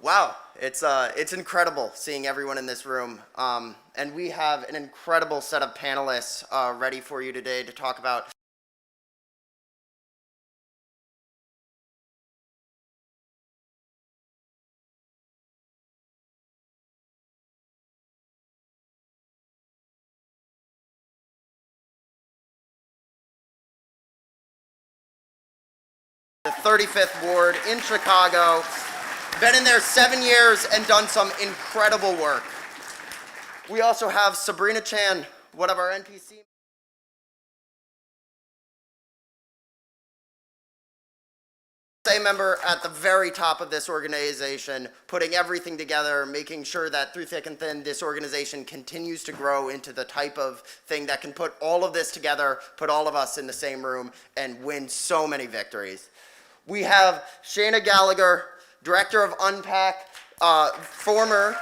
Wow, it's incredible seeing everyone in this room. And we have an incredible set of panelists ready for you today to talk about the 35th Ward in Chicago. Been in there 7 years and done some incredible work. We also have Sabrina Chan, one of our NPC member at the very top of this organization, putting everything together, making sure that through thick and thin, this organization continues to grow into the type of thing that can put all of this together, put all of us in the same room, and win so many victories. We have Shayna Gallagher, director of Unpack, former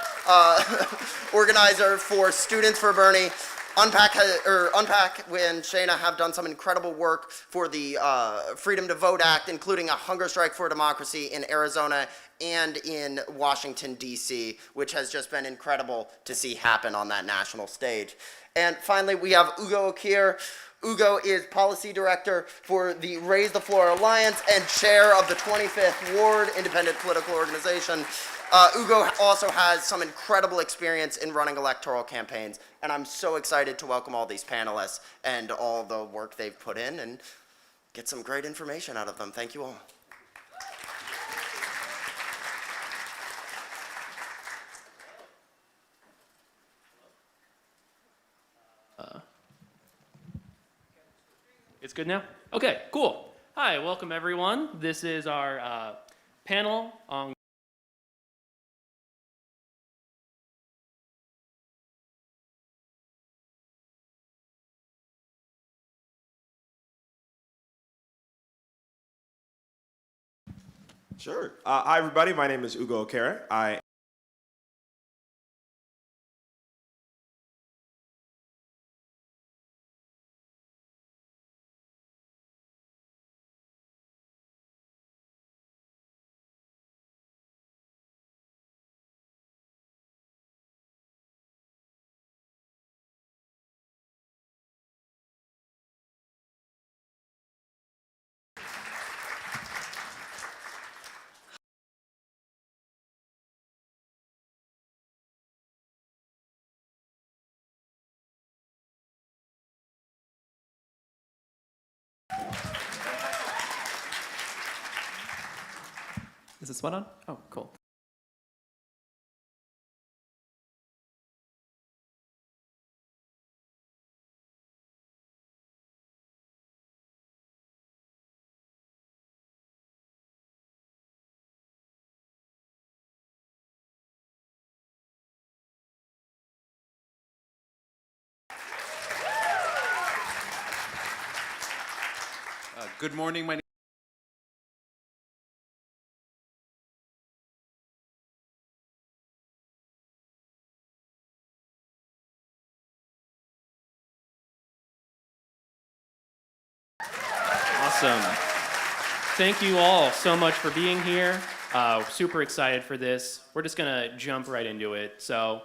organizer for Students for Bernie. Unpack and Shayna have done some incredible work for the Freedom to Vote Act, including a hunger strike for democracy in Arizona and in Washington, D.C., which has just been incredible to see happen on that national stage. And finally, we have Okere. Ugo is policy director for the Raise the Floor Alliance and chair of the 25th Ward Independent Political Organization. Ugo also has some incredible experience in running electoral campaigns, and I'm so excited to welcome all these panelists and all the work they've put in and get some great information out of them. Thank you all. It's good now? Okay, cool. Hi, welcome everyone. This is our panel on Sure. Hi, everybody. My name is Ugo Okere. Is this one on? Oh, cool. Good morning. My name Awesome. Thank you all so much for being here. Super excited for this. We're just gonna jump right into it. So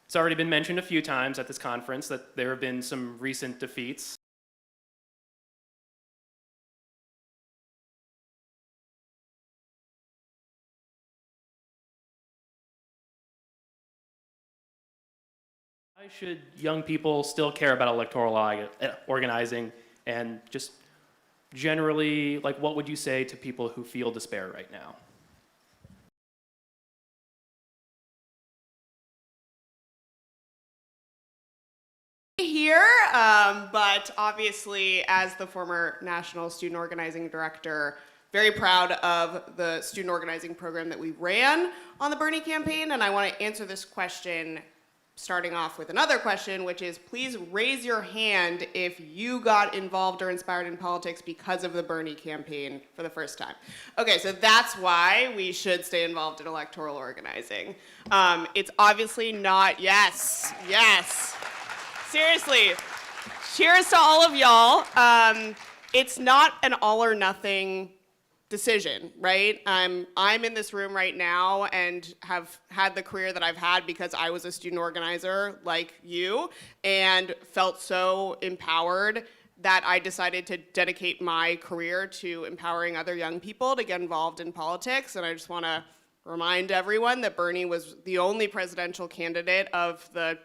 it's already been mentioned a few times at this conference that there have been some recent defeats. Why should young people still care about electoral organizing, and just generally, like, what would you say to people who feel despair right now? Here, but obviously as the former National Student Organizing Director, very proud of the student organizing program that we ran on the Bernie campaign, and I want to answer this question starting off with another question, which is, please raise your hand if you got involved or inspired in politics because of the Bernie campaign for the first time. Okay, so that's why we should stay involved in electoral organizing. It's obviously not, yes. Seriously, cheers to all of y'all. It's not an all or nothing decision, right? I'm in this room right now and have had the career that I've had because I was a student organizer like you and felt so empowered that I decided to dedicate my career to empowering other young people to get involved in politics. And I just want to remind everyone that Bernie was the only presidential candidate of the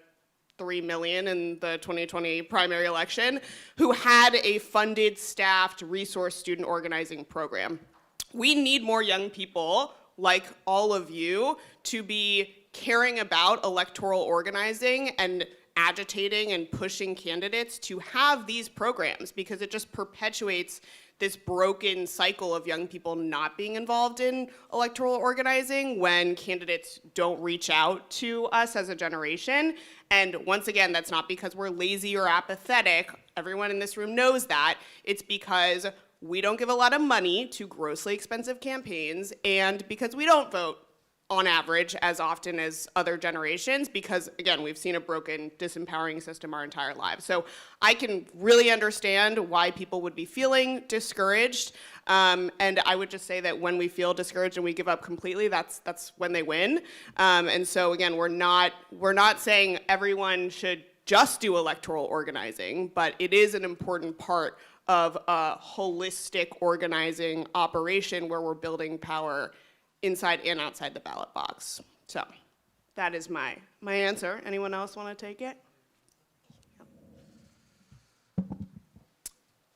3 million in the 2020 primary election who had a funded, staffed, resource student organizing program. We need more young people like all of you to be caring about electoral organizing and agitating and pushing candidates to have these programs, because it just perpetuates this broken cycle of young people not being involved in electoral organizing when candidates don't reach out to us as a generation. And once again, that's not because we're lazy or apathetic. Everyone in this room knows that. It's because we don't give a lot of money to grossly expensive campaigns, and because we don't vote on average as often as other generations, because again, we've seen a broken, disempowering system our entire lives. So I can really understand why people would be feeling discouraged. And I would just say that when we feel discouraged and we give up completely, that's when they win. And so again, we're not saying everyone should just do electoral organizing, but it is an important part of a holistic organizing operation where we're building power inside and outside the ballot box. So that is my answer. Anyone else want to take it?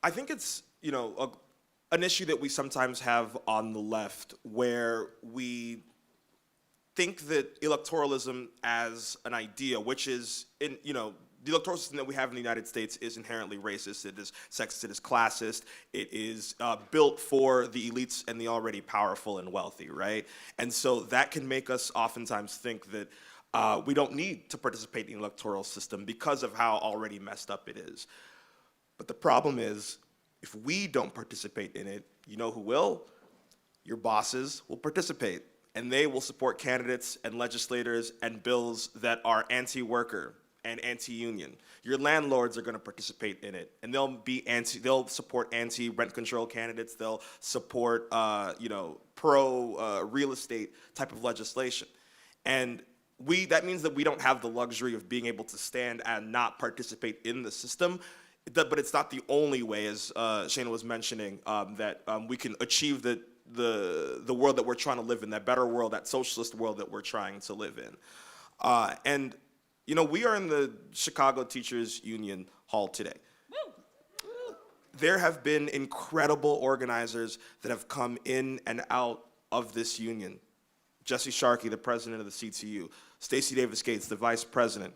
I think it's, an issue that we sometimes have on the left where we think that electoralism as an idea, which is, the electoral system that we have in the United States is inherently racist, it is sexist, it is classist, it is built for the elites and the already powerful and wealthy, right? And so that can make us oftentimes think that we don't need to participate in the electoral system because of how already messed up it is. But the problem is, if we don't participate in it, you know who will? Your bosses will participate, and they will support candidates and legislators and bills that are anti-worker and anti-union. Your landlords are going to participate in it, and they'll support anti-rent control candidates. They'll support, pro real estate type of legislation, and that means that we don't have the luxury of being able to stand and not participate in the system. But it's not the only way, as Shayna was mentioning, that we can achieve the world that we're trying to live in, that better world, that socialist world that we're trying to live in, and. We are in the Chicago Teachers Union Hall today. There have been incredible organizers that have come in and out of this union. Jesse Sharkey, the president of the CTU, Stacey Davis Gates, the vice president,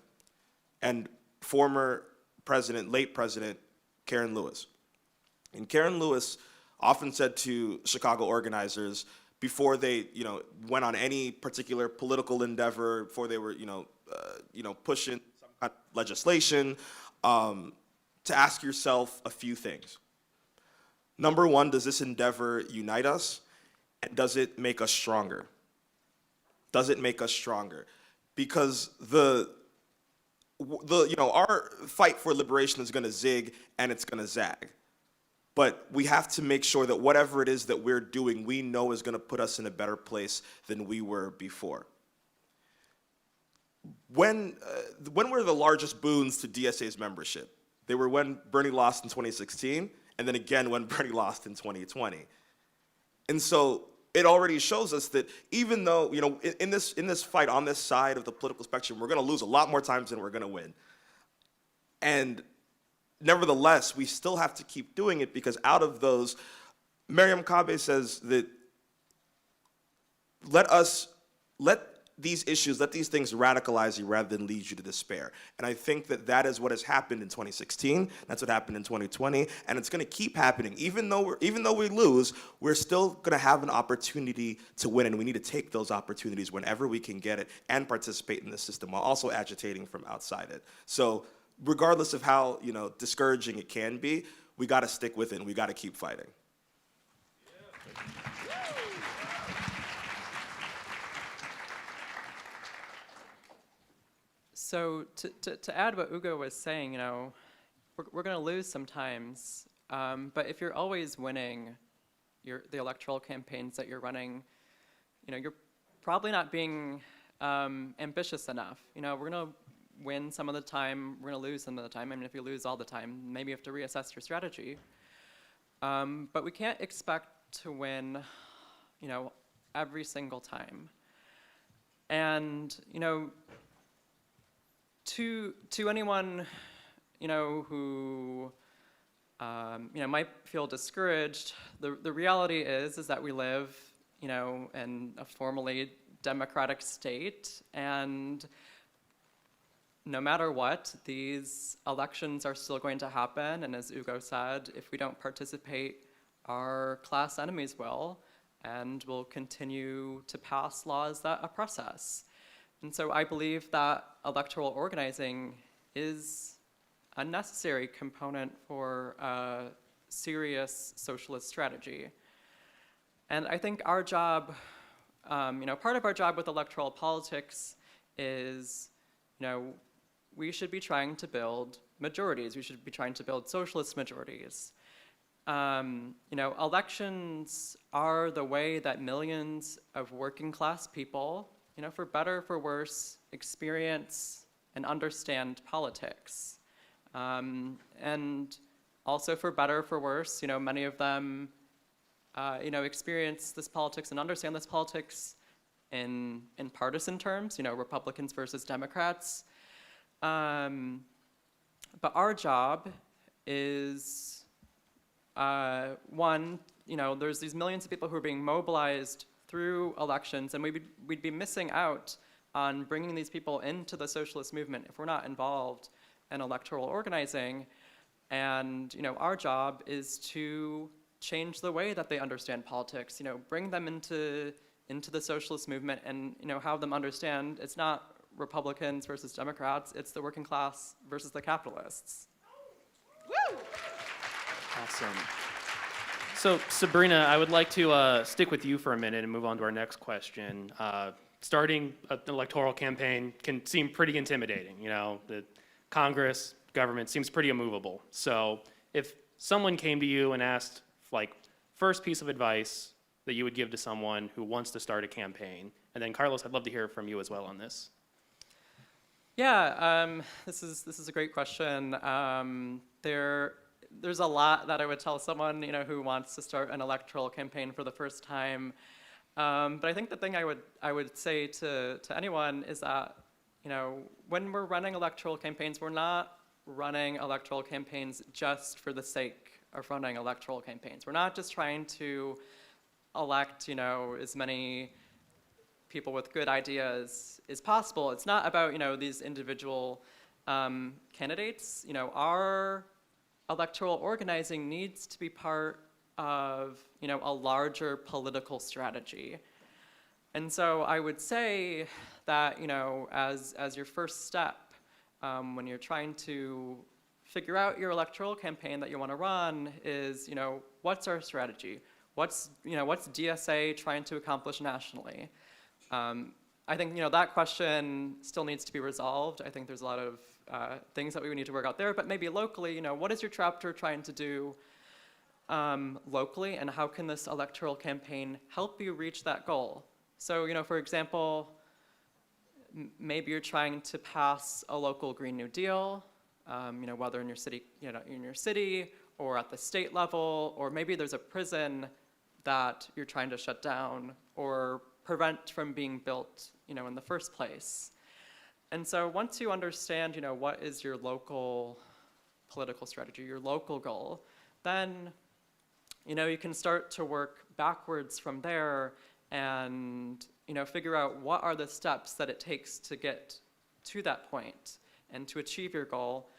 and former president, late president, Karen Lewis. And Karen Lewis often said to Chicago organizers before they, went on any particular political endeavor, before they were, pushing some kind of legislation, to ask yourself a few things. Number one, does this endeavor unite us? And does it make us stronger? Does it make us stronger? Because our fight for liberation is gonna zig and it's gonna zag. But we have to make sure that whatever it is that we're doing, we know is gonna put us in a better place than we were before. When were the largest boons to DSA's membership? They were when Bernie lost in 2016, and then again when Bernie lost in 2020. And so it already shows us that even though, in this fight on this side of the political spectrum, we're gonna lose a lot more times than we're gonna win. And nevertheless, we still have to keep doing it, because out of those, Mariam Kabe says that let these issues, let these things radicalize you rather than lead you to despair. And I think that is what has happened in 2016, that's what happened in 2020, and it's gonna keep happening. Even though we lose, we're still gonna have an opportunity to win, and we need to take those opportunities whenever we can get it and participate in the system while also agitating from outside it. So regardless of how discouraging it can be, we gotta stick with it and we gotta keep fighting. So to add what Ugo was saying, we're going to lose sometimes, but if you're always winning, the electoral campaigns that you're running, you're probably not being ambitious enough. We're gonna win some of the time, we're gonna lose some of the time. I mean, if you lose all the time, maybe you have to reassess your strategy. But we can't expect to win, every single time. And, to anyone, who, might feel discouraged, the reality is that we live, in a formally democratic state, and no matter what, these elections are still going to happen, and as Ugo said, if we don't participate, our class enemies will, and will continue to pass laws that oppress us. And so I believe that electoral organizing is a necessary component for a serious socialist strategy. And I think our job, part of our job with electoral politics is, we should be trying to build majorities. We should be trying to build socialist majorities. Elections are the way that millions of working class people, for better or for worse, experience and understand politics. And also for better or for worse, many of them, experience this politics and understand this politics in partisan terms, Republicans versus Democrats. But our job is, one, there's these millions of people who are being mobilized through elections, and we'd be missing out on bringing these people into the socialist movement if we're not involved in electoral organizing. And our job is to change the way that they understand politics. Bring them into the socialist movement, and have them understand it's not Republicans versus Democrats, it's the working class versus the capitalists. Woo! Awesome. So Sabrina, I would like to stick with you for a minute and move on to our next question. Starting an electoral campaign can seem pretty intimidating. The Congress, government seems pretty immovable. So if someone came to you and asked, first piece of advice that you would give to someone who wants to start a campaign, and then Carlos, I'd love to hear from you as well on this. Yeah, this is a great question. There's a lot that I would tell someone who wants to start an electoral campaign for the first time. But I think the thing I would say to anyone is that when we're running electoral campaigns, we're not running electoral campaigns just for the sake of running electoral campaigns. We're not just trying to elect as many people with good ideas as possible. It's not about these individual candidates. Our electoral organizing needs to be part of a larger political strategy. And so I would say that as your first step, when you're trying to figure out your electoral campaign that you want to run, is what's our strategy? What's DSA trying to accomplish nationally? I think that question still needs to be resolved. I think there's a lot of things that we would need to work out there, but maybe locally, what is your chapter trying to do locally, and how can this electoral campaign help you reach that goal? So, for example, maybe you're trying to pass a local Green New Deal, whether in your city, or at the state level, or maybe there's a prison that you're trying to shut down or prevent from being built, in the first place. And so once you understand, what is your local political strategy, your local goal, then, you can start to work backwards from there and, figure out what are the steps that it takes to get to that point and to achieve your goal.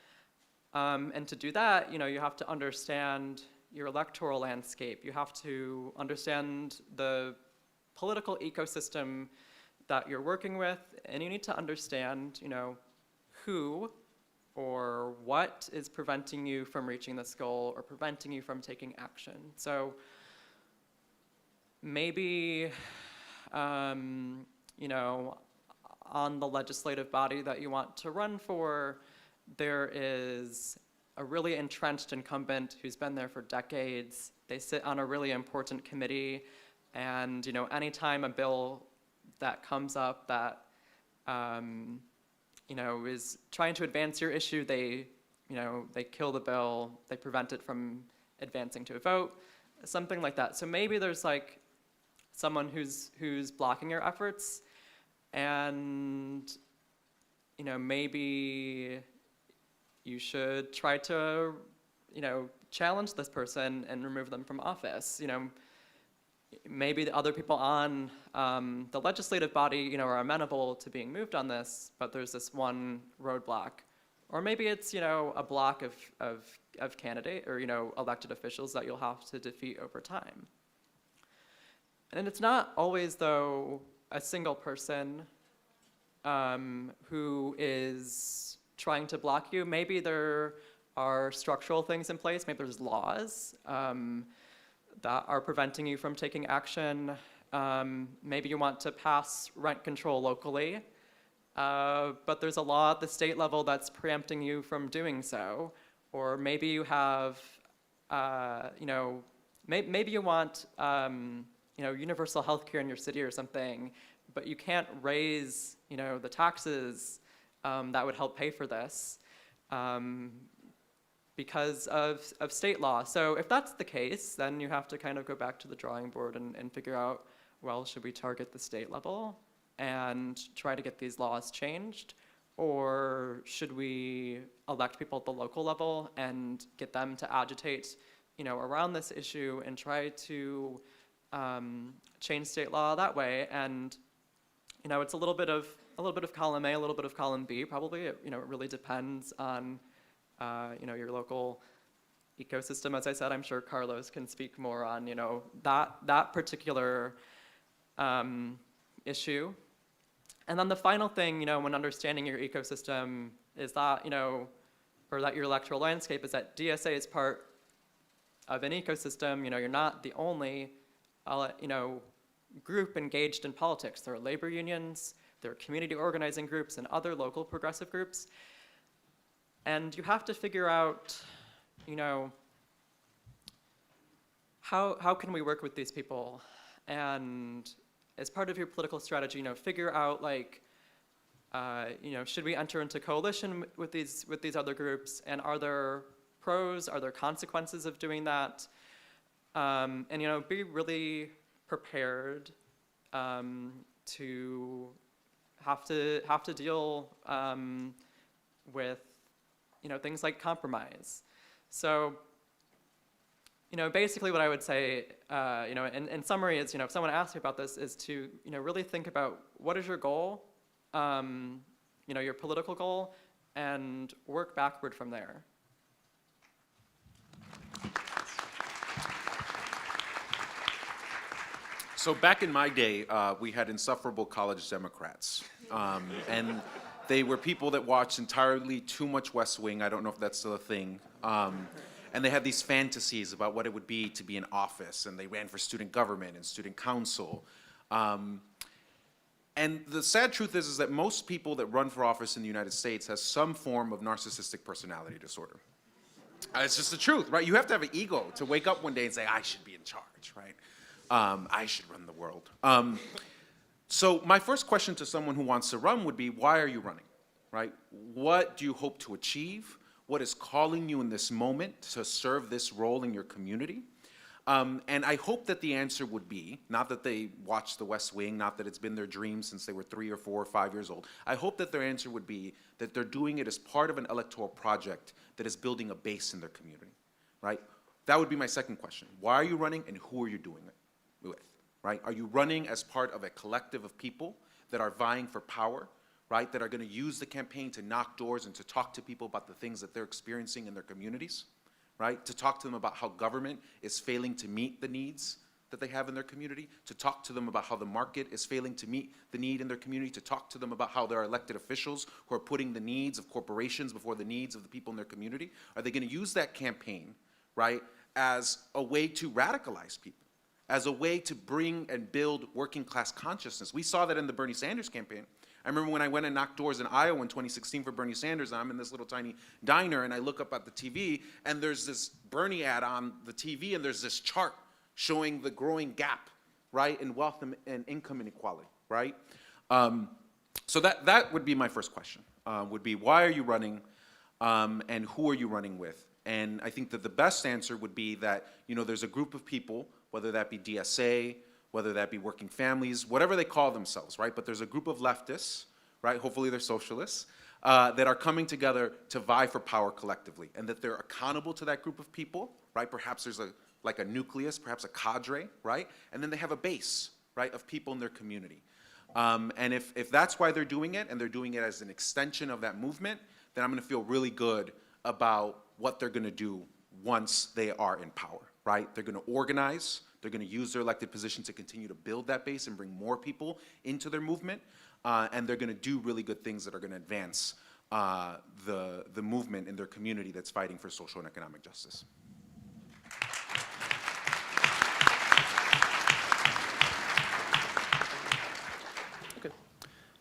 And to do that, you have to understand your electoral landscape. You have to understand the political ecosystem that you're working with, and you need to understand, who or what is preventing you from reaching this goal or preventing you from taking action. So maybe, on the legislative body that you want to run for, there is a really entrenched incumbent who's been there for decades. They sit on a really important committee, and anytime a bill that comes up that is trying to advance your issue, they kill the bill, they prevent it from advancing to a vote, something like that. So maybe there's like someone who's blocking your efforts, and maybe you should try to challenge this person and remove them from office. Maybe the other people on the legislative body are amenable to being moved on this, but there's this one roadblock. Or maybe it's a block of candidate or elected officials that you'll have to defeat over time. And it's not always, though, a single person who is trying to block you. Maybe there are structural things in place. Maybe there's laws that are preventing you from taking action. Maybe you want to pass rent control locally, but there's a law at the state level that's preempting you from doing so. Or maybe you have, maybe you want, universal health care in your city or something, but you can't raise, the taxes that would help pay for this because of state law. So if that's the case, then you have to kind of go back to the drawing board and figure out, well, should we target the state level and try to get these laws changed? Or should we elect people at the local level and get them to agitate, around this issue and try to change state law that way? And it's a little bit of column A, a little bit of column B. Probably, it really depends on your local ecosystem. As I said, I'm sure Carlos can speak more on that particular issue. And then the final thing, when understanding your ecosystem is that, or that your electoral landscape is that DSA is part of an ecosystem. You're not the only, group engaged in politics. There are labor unions, there are community organizing groups and other local progressive groups. And you have to figure out, how can we work with these people? And as part of your political strategy, figure out should we enter into coalition with these other groups? And are there pros? Are there consequences of doing that? And be really prepared to have to deal with things like compromise. So basically what I would say, in summary is, if someone asks me about this, is to, really think about what is your goal, your political goal, and work backward from there. So back in my day, we had insufferable college Democrats. And they were people that watched entirely too much West Wing. I don't know if that's still a thing. And they had these fantasies about what it would be to be in office, and they ran for student government and student council. And the sad truth is that most people that run for office in the United States has some form of narcissistic personality disorder. It's just the truth, right? You have to have an ego to wake up one day and say, I should be in charge, right? I should run the world. So my first question to someone who wants to run would be, why are you running, right? What do you hope to achieve? What is calling you in this moment to serve this role in your community? And I hope that the answer would be, not that they watch The West Wing, not that it's been their dream since they were 3 or 4 or 5 years old. I hope that their answer would be that they're doing it as part of an electoral project that is building a base in their community, right? That would be my second question. Why are you running, and who are you doing it with, right? Are you running as part of a collective of people that are vying for power, right, that are going to use the campaign to knock doors and to talk to people about the things that they're experiencing in their communities, right, to talk to them about how government is failing to meet the needs that they have in their community, to talk to them about how the market is failing to meet the need in their community, to talk to them about how there are elected officials who are putting the needs of corporations before the needs of the people in their community? Are they going to use that campaign, right, as a way to radicalize people, as a way to bring and build working class consciousness? We saw that in the Bernie Sanders campaign, I remember when I went and knocked doors in Iowa in 2016 for Bernie Sanders, and I'm in this little tiny diner, and I look up at the TV, and there's this Bernie ad on the TV, and there's this chart showing the growing gap, right, in wealth and income inequality, right? So that would be my first question, would be why are you running, and who are you running with? And I think that the best answer would be that, there's a group of people, whether that be DSA, whether that be working families, whatever they call themselves, right? But there's a group of leftists, right? Hopefully they're socialists, that are coming together to vie for power collectively, and that they're accountable to that group of people, right? Perhaps there's like a nucleus, perhaps a cadre, right? And then they have a base, right, of people in their community. And if that's why they're doing it, and they're doing it as an extension of that movement, then I'm gonna feel really good about what they're gonna do once they are in power, right? They're gonna organize, they're gonna use their elected position to continue to build that base and bring more people into their movement, and they're gonna do really good things that are gonna advance the movement in their community that's fighting for social and economic justice.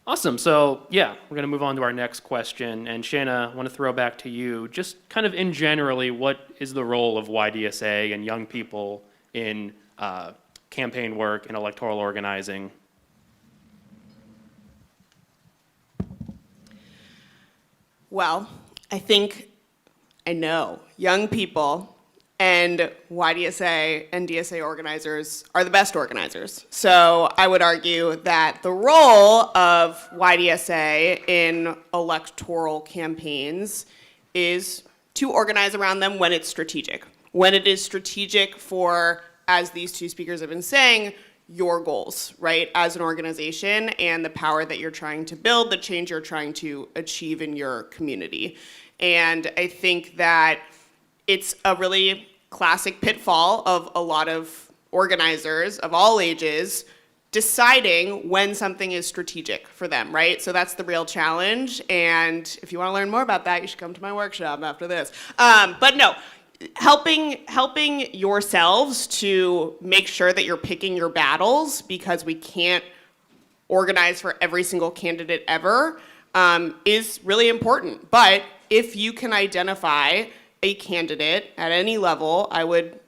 Awesome. So yeah, we're going to move on to our next question. And Shayna, I want to throw back to you. Just kind of in generally, what is the role of YDSA and young people in campaign work and electoral organizing? Well, I know young people and YDSA and DSA organizers are the best organizers. So I would argue that the role of YDSA in electoral campaigns is to organize around them when it's strategic. When it is strategic for, as these two speakers have been saying, your goals, right, as an organization and the power that you're trying to build, the change you're trying to achieve in your community. And I think that it's a really classic pitfall of a lot of organizers of all ages deciding when something is strategic for them, right? So that's the real challenge. And if you want to learn more about that, you should come to my workshop after this. But no, helping yourselves to make sure that you're picking your battles, because we can't organize for every single candidate ever, is really important. But if you can identify a candidate at any level, I would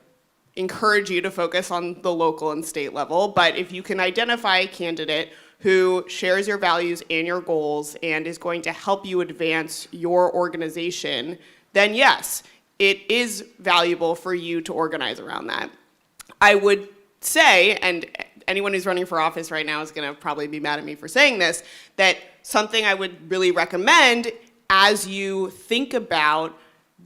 encourage you to focus on the local and state level. But if you can identify a candidate who shares your values and your goals and is going to help you advance your organization, then yes, it is valuable for you to organize around that. I would say, and anyone who's running for office right now is going to probably be mad at me for saying this, that something I would really recommend as you think about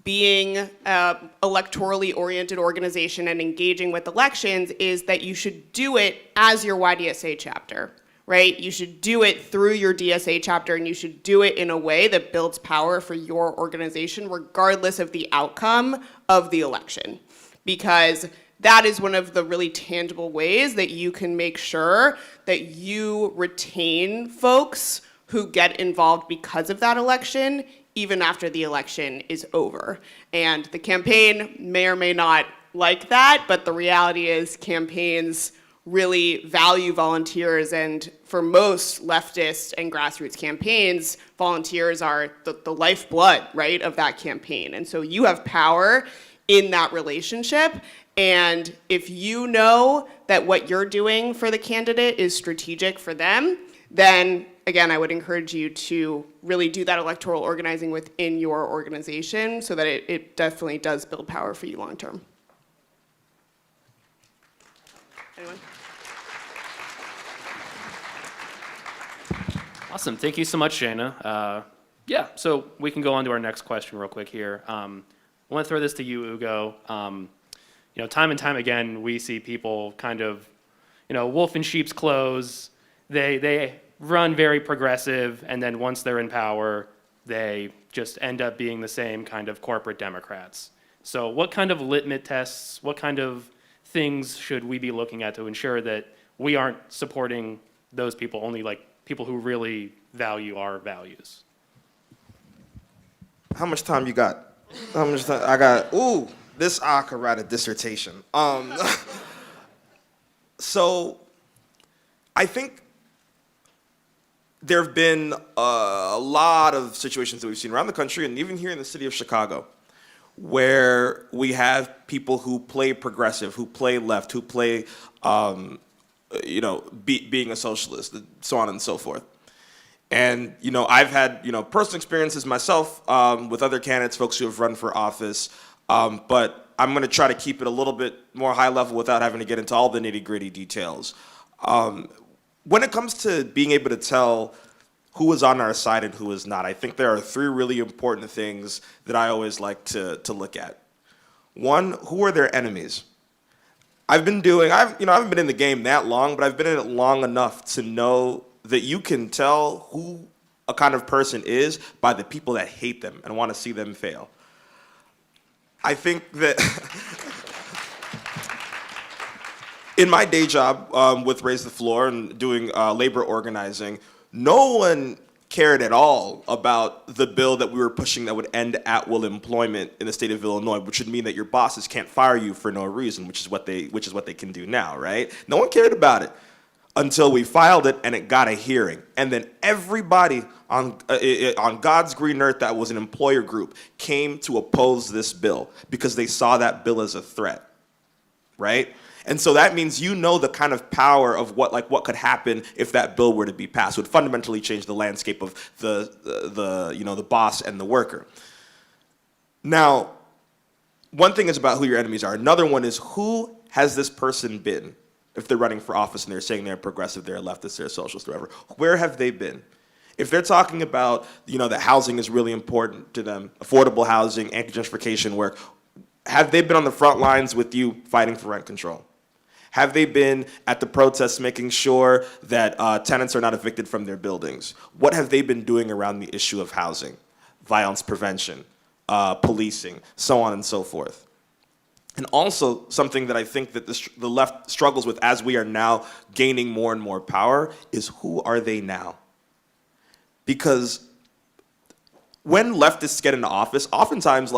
being an electorally oriented organization and engaging with elections is that you should do it as your YDSA chapter, right? You should do it through your DSA chapter, and you should do it in a way that builds power for your organization regardless of the outcome of the election. Because that is one of the really tangible ways that you can make sure that you retain folks who get involved because of that election, even after the election is over. And the campaign may or may not like that, but the reality is campaigns really value volunteers, and for most leftist and grassroots campaigns, volunteers are the lifeblood, right, of that campaign. And so you have power in that relationship, and if you know that what you're doing for the candidate is strategic for them, then again, I would encourage you to really do that electoral organizing within your organization so that it definitely does build power for you long term. Anyone? Awesome. Thank you so much, Shayna. Yeah, so we can go on to our next question real quick here. I want to throw this to you, Ugo. Time and time again, we see people kind of, wolf in sheep's clothes. They run very progressive, and then once they're in power, they just end up being the same kind of corporate Democrats. So what kind of litmus tests, what kind of things should we be looking at to ensure that we aren't supporting those people, only like people who really value our values? How much time you got? How much time? I got, this I could write a dissertation. So I think there have been a lot of situations that we've seen around the country and even here in the city of Chicago where we have people who play progressive, who play left, who play, being a socialist, so on and so forth. And, I've had, personal experiences myself with other candidates, folks who have run for office, but I'm going to try to keep it a little bit more high level without having to get into all the nitty-gritty details. When it comes to being able to tell who is on our side and who is not, I think there are three really important things that I always like to look at. One, who are their enemies? I haven't been in the game that long, but I've been in it long enough to know that you can tell who a kind of person is by the people that hate them and want to see them fail. I think that in my day job with Raise the Floor and doing labor organizing, no one cared at all about the bill that we were pushing that would end at-will employment in the state of Illinois, which would mean that your bosses can't fire you for no reason, which is what they can do now, right? No one cared about it until we filed it and it got a hearing. And then everybody on God's green earth that was an employer group came to oppose this bill because they saw that bill as a threat, right? And so that means the kind of power of what could happen if that bill were to be passed. It would fundamentally change the landscape of the boss and the worker. Now, one thing is about who your enemies are. Another one is who has this person been if they're running for office and they're saying they're progressive, they're leftist, they're socialist, whatever. Where have they been? If they're talking about that housing is really important to them, affordable housing, anti-gentrification work, have they been on the front lines with you fighting for rent control? Have they been at the protests making sure that tenants are not evicted from their buildings? What have they been doing around the issue of housing, violence prevention, policing, so on and so forth? And also something that I think that the left struggles with as we are now gaining more and more power is who are they now? Because when leftists get into office, oftentimes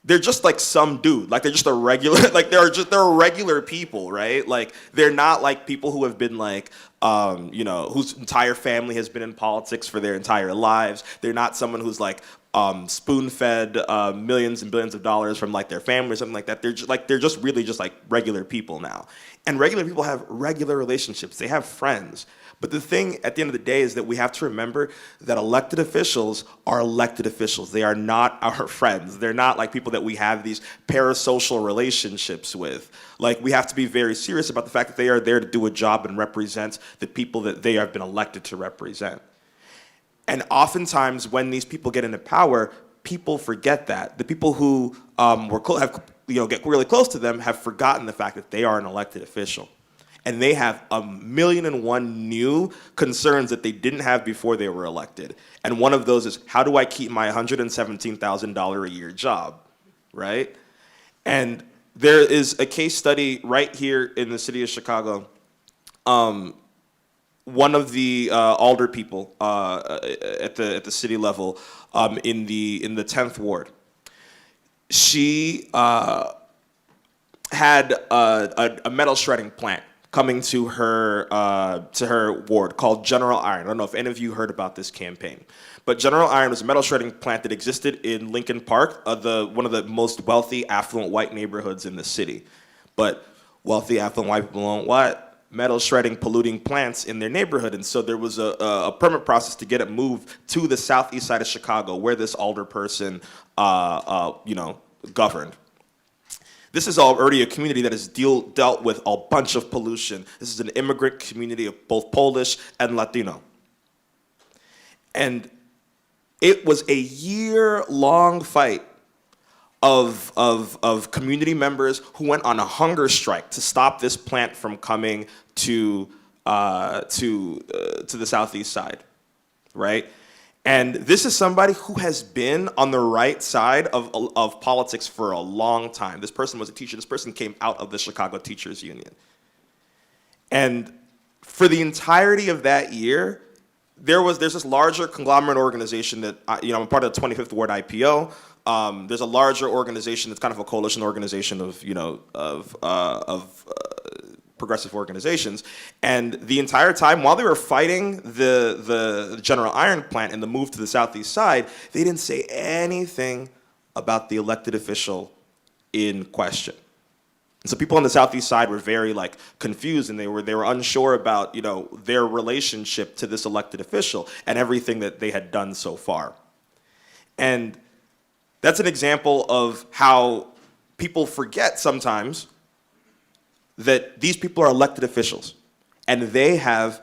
they're just some dude, they're just a regular, they're regular people, right? They're not people who have been whose entire family has been in politics for their entire lives. They're not someone who's spoon-fed millions and billions of dollars from their family or something like that. They're just really regular people now. And regular people have regular relationships. They have friends. But the thing at the end of the day is that we have to remember that elected officials are elected officials. They are not our friends. They're not people that we have these parasocial relationships with. We have to be very serious about the fact that they are there to do a job and represent the people that they have been elected to represent. And oftentimes when these people get into power, people forget that. The people who get really close to them have forgotten the fact that they are an elected official. And they have 1,000,001 new concerns that they didn't have before they were elected. And one of those is, how do I keep my $117,000 a year job, right? And there is a case study right here in the city of Chicago. One of the alder people at the city level in the 10th ward, she had a metal shredding plant coming to her ward called General Iron. I don't know if any of you heard about this campaign, but General Iron was a metal shredding plant that existed in Lincoln Park, one of the most wealthy, affluent white neighborhoods in the city. But wealthy, affluent white people don't what? Metal shredding, polluting plants in their neighborhood, and so there was a permit process to get it moved to the southeast side of Chicago, where this alder person, governed. This is already a community that has dealt with a bunch of pollution. This is an immigrant community of both Polish and Latino. And it was a year-long fight of community members who went on a hunger strike to stop this plant from coming to the southeast side, right? And this is somebody who has been on the right side of politics for a long time. This person was a teacher. This person came out of the Chicago Teachers Union. And for the entirety of that year, there's this larger conglomerate organization that, I'm a part of the 25th Ward IPO. There's a larger organization that's kind of a coalition organization of progressive organizations. And the entire time, while they were fighting the General Iron plant and the move to the southeast side, they didn't say anything about the elected official in question. And so people on the southeast side were very confused, and they were unsure about their relationship to this elected official and everything that they had done so far. And that's an example of how people forget sometimes that these people are elected officials, and they have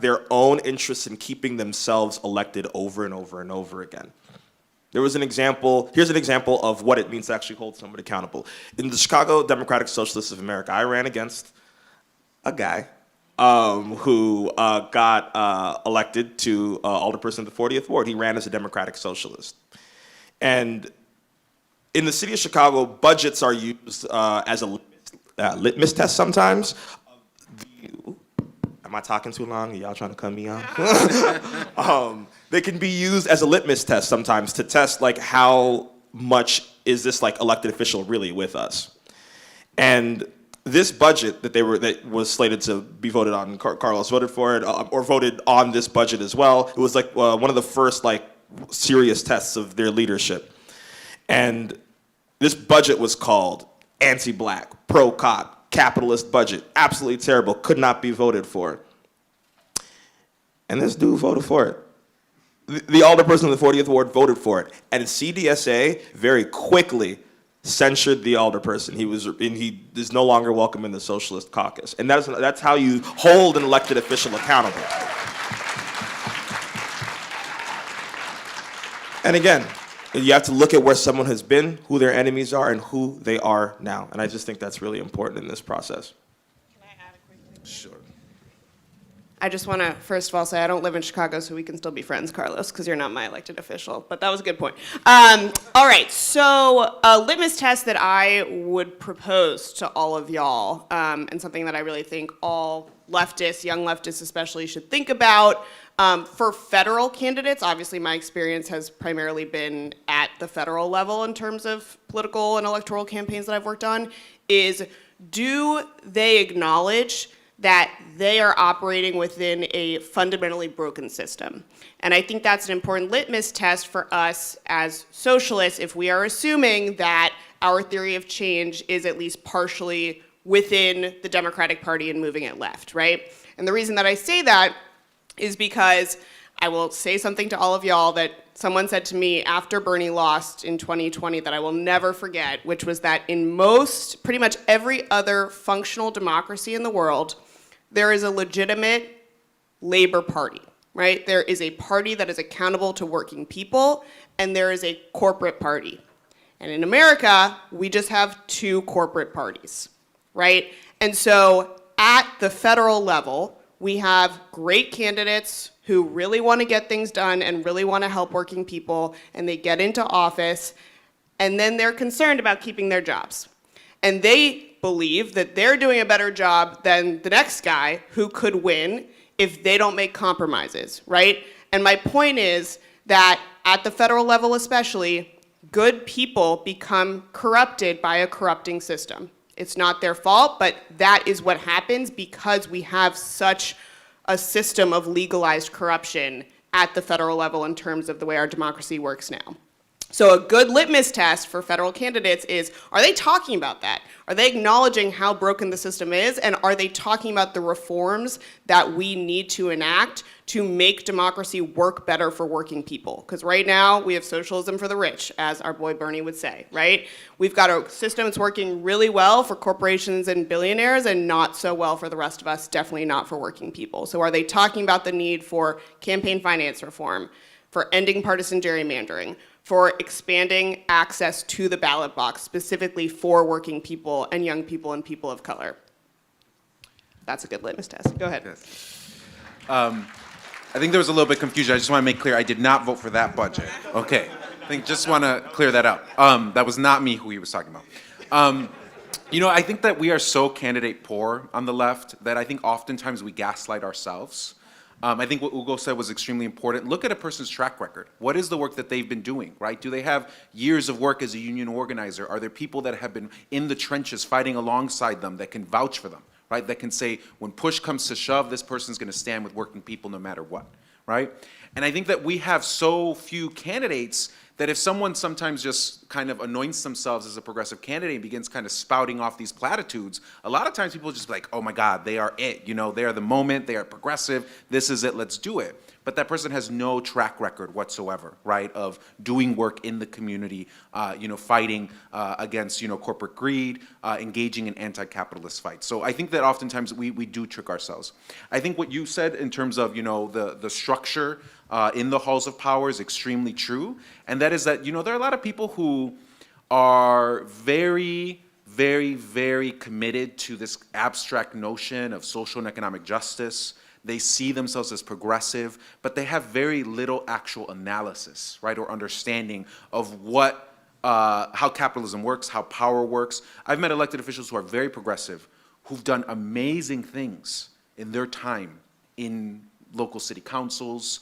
their own interests in keeping themselves elected over and over and over again. Here's an example of what it means to actually hold someone accountable. In the Chicago Democratic Socialists of America, I ran against a guy who got elected to alderperson of the 40th Ward. He ran as a Democratic Socialist. And in the city of Chicago, budgets are used as a litmus test sometimes. Am I talking too long? Are y'all trying to cut me off? They can be used as a litmus test sometimes to test how much is this elected official really with us. And this budget that was slated to be voted on, Carlos voted for it, or voted on this budget as well. It was one of the first serious tests of their leadership. And this budget was called anti-black, pro-cop, capitalist budget. Absolutely terrible, could not be voted for. And this dude voted for it. The alderperson of the 40th Ward voted for it. And CDSA very quickly censured the alderperson. He is no longer welcome in the Socialist Caucus. And that's how you hold an elected official accountable. And again, you have to look at where someone has been, who their enemies are, and who they are now. And I just think that's really important in this process. Can I add a quick thing? Sure. I just want to, first of all, say I don't live in Chicago, so we can still be friends, Carlos, because you're not my elected official. But that was a good point. All right, so a litmus test that I would propose to all of y'all, and something that I really think all leftists, young leftists especially, should think about. For federal candidates, obviously my experience has primarily been at the federal level in terms of political and electoral campaigns that I've worked on, is do they acknowledge that they are operating within a fundamentally broken system? And I think that's an important litmus test for us as socialists if we are assuming that our theory of change is at least partially within the Democratic Party and moving it left, right? And the reason that I say that is because I will say something to all of y'all that someone said to me after Bernie lost in 2020 that I will never forget, which was that in pretty much every other functional democracy in the world, there is a legitimate labor party, right? There is a party that is accountable to working people, and there is a corporate party. And in America, we just have two corporate parties, right? And so at the federal level, we have great candidates who really want to get things done and really want to help working people, and they get into office, and then they're concerned about keeping their jobs. And they believe that they're doing a better job than the next guy who could win if they don't make compromises, right? And my point is that at the federal level especially, good people become corrupted by a corrupting system. It's not their fault, but that is what happens because we have such a system of legalized corruption at the federal level in terms of the way our democracy works now. So a good litmus test for federal candidates is, are they talking about that? Are they acknowledging how broken the system is? And are they talking about the reforms that we need to enact to make democracy work better for working people? Because right now, we have socialism for the rich, as our boy Bernie would say, right? We've got a system that's working really well for corporations and billionaires and not so well for the rest of us, definitely not for working people. So are they talking about the need for campaign finance reform, for ending partisan gerrymandering, for expanding access to the ballot box, specifically for working people and young people and people of color? That's a good litmus test. Go ahead. Yes. I think there was a little bit of confusion. I just want to make clear I did not vote for that budget. Okay. Just want to clear that up. That was not me who he was talking about. I think that we are so candidate poor on the left that I think oftentimes we gaslight ourselves. I think what Hugo said was extremely important. Look at a person's track record. What is the work that they've been doing, right? Do they have years of work as a union organizer? Are there people that have been in the trenches fighting alongside them that can vouch for them, right? That can say, when push comes to shove, this person's gonna stand with working people no matter what, right? And I think that we have so few candidates that if someone sometimes just kind of anoints themselves as a progressive candidate and begins kind of spouting off these platitudes, a lot of times people just be like, oh my God, they are it, you know, they are the moment, they are progressive, this is it, let's do it. But that person has no track record whatsoever, right, of doing work in the community, you know, fighting against, you know, corporate greed, engaging in anti-capitalist fights. So I think that oftentimes we do trick ourselves. I think what you said in terms of, you know, the structure in the halls of power is extremely true. And that is that, you know, there are a lot of people who are very, very, very committed to this abstract notion of social and economic justice. They see themselves as progressive, but they have very little actual analysis, right, or understanding of what, how capitalism works, how power works. I've met elected officials who are very progressive, who've done amazing things in their time in local city councils,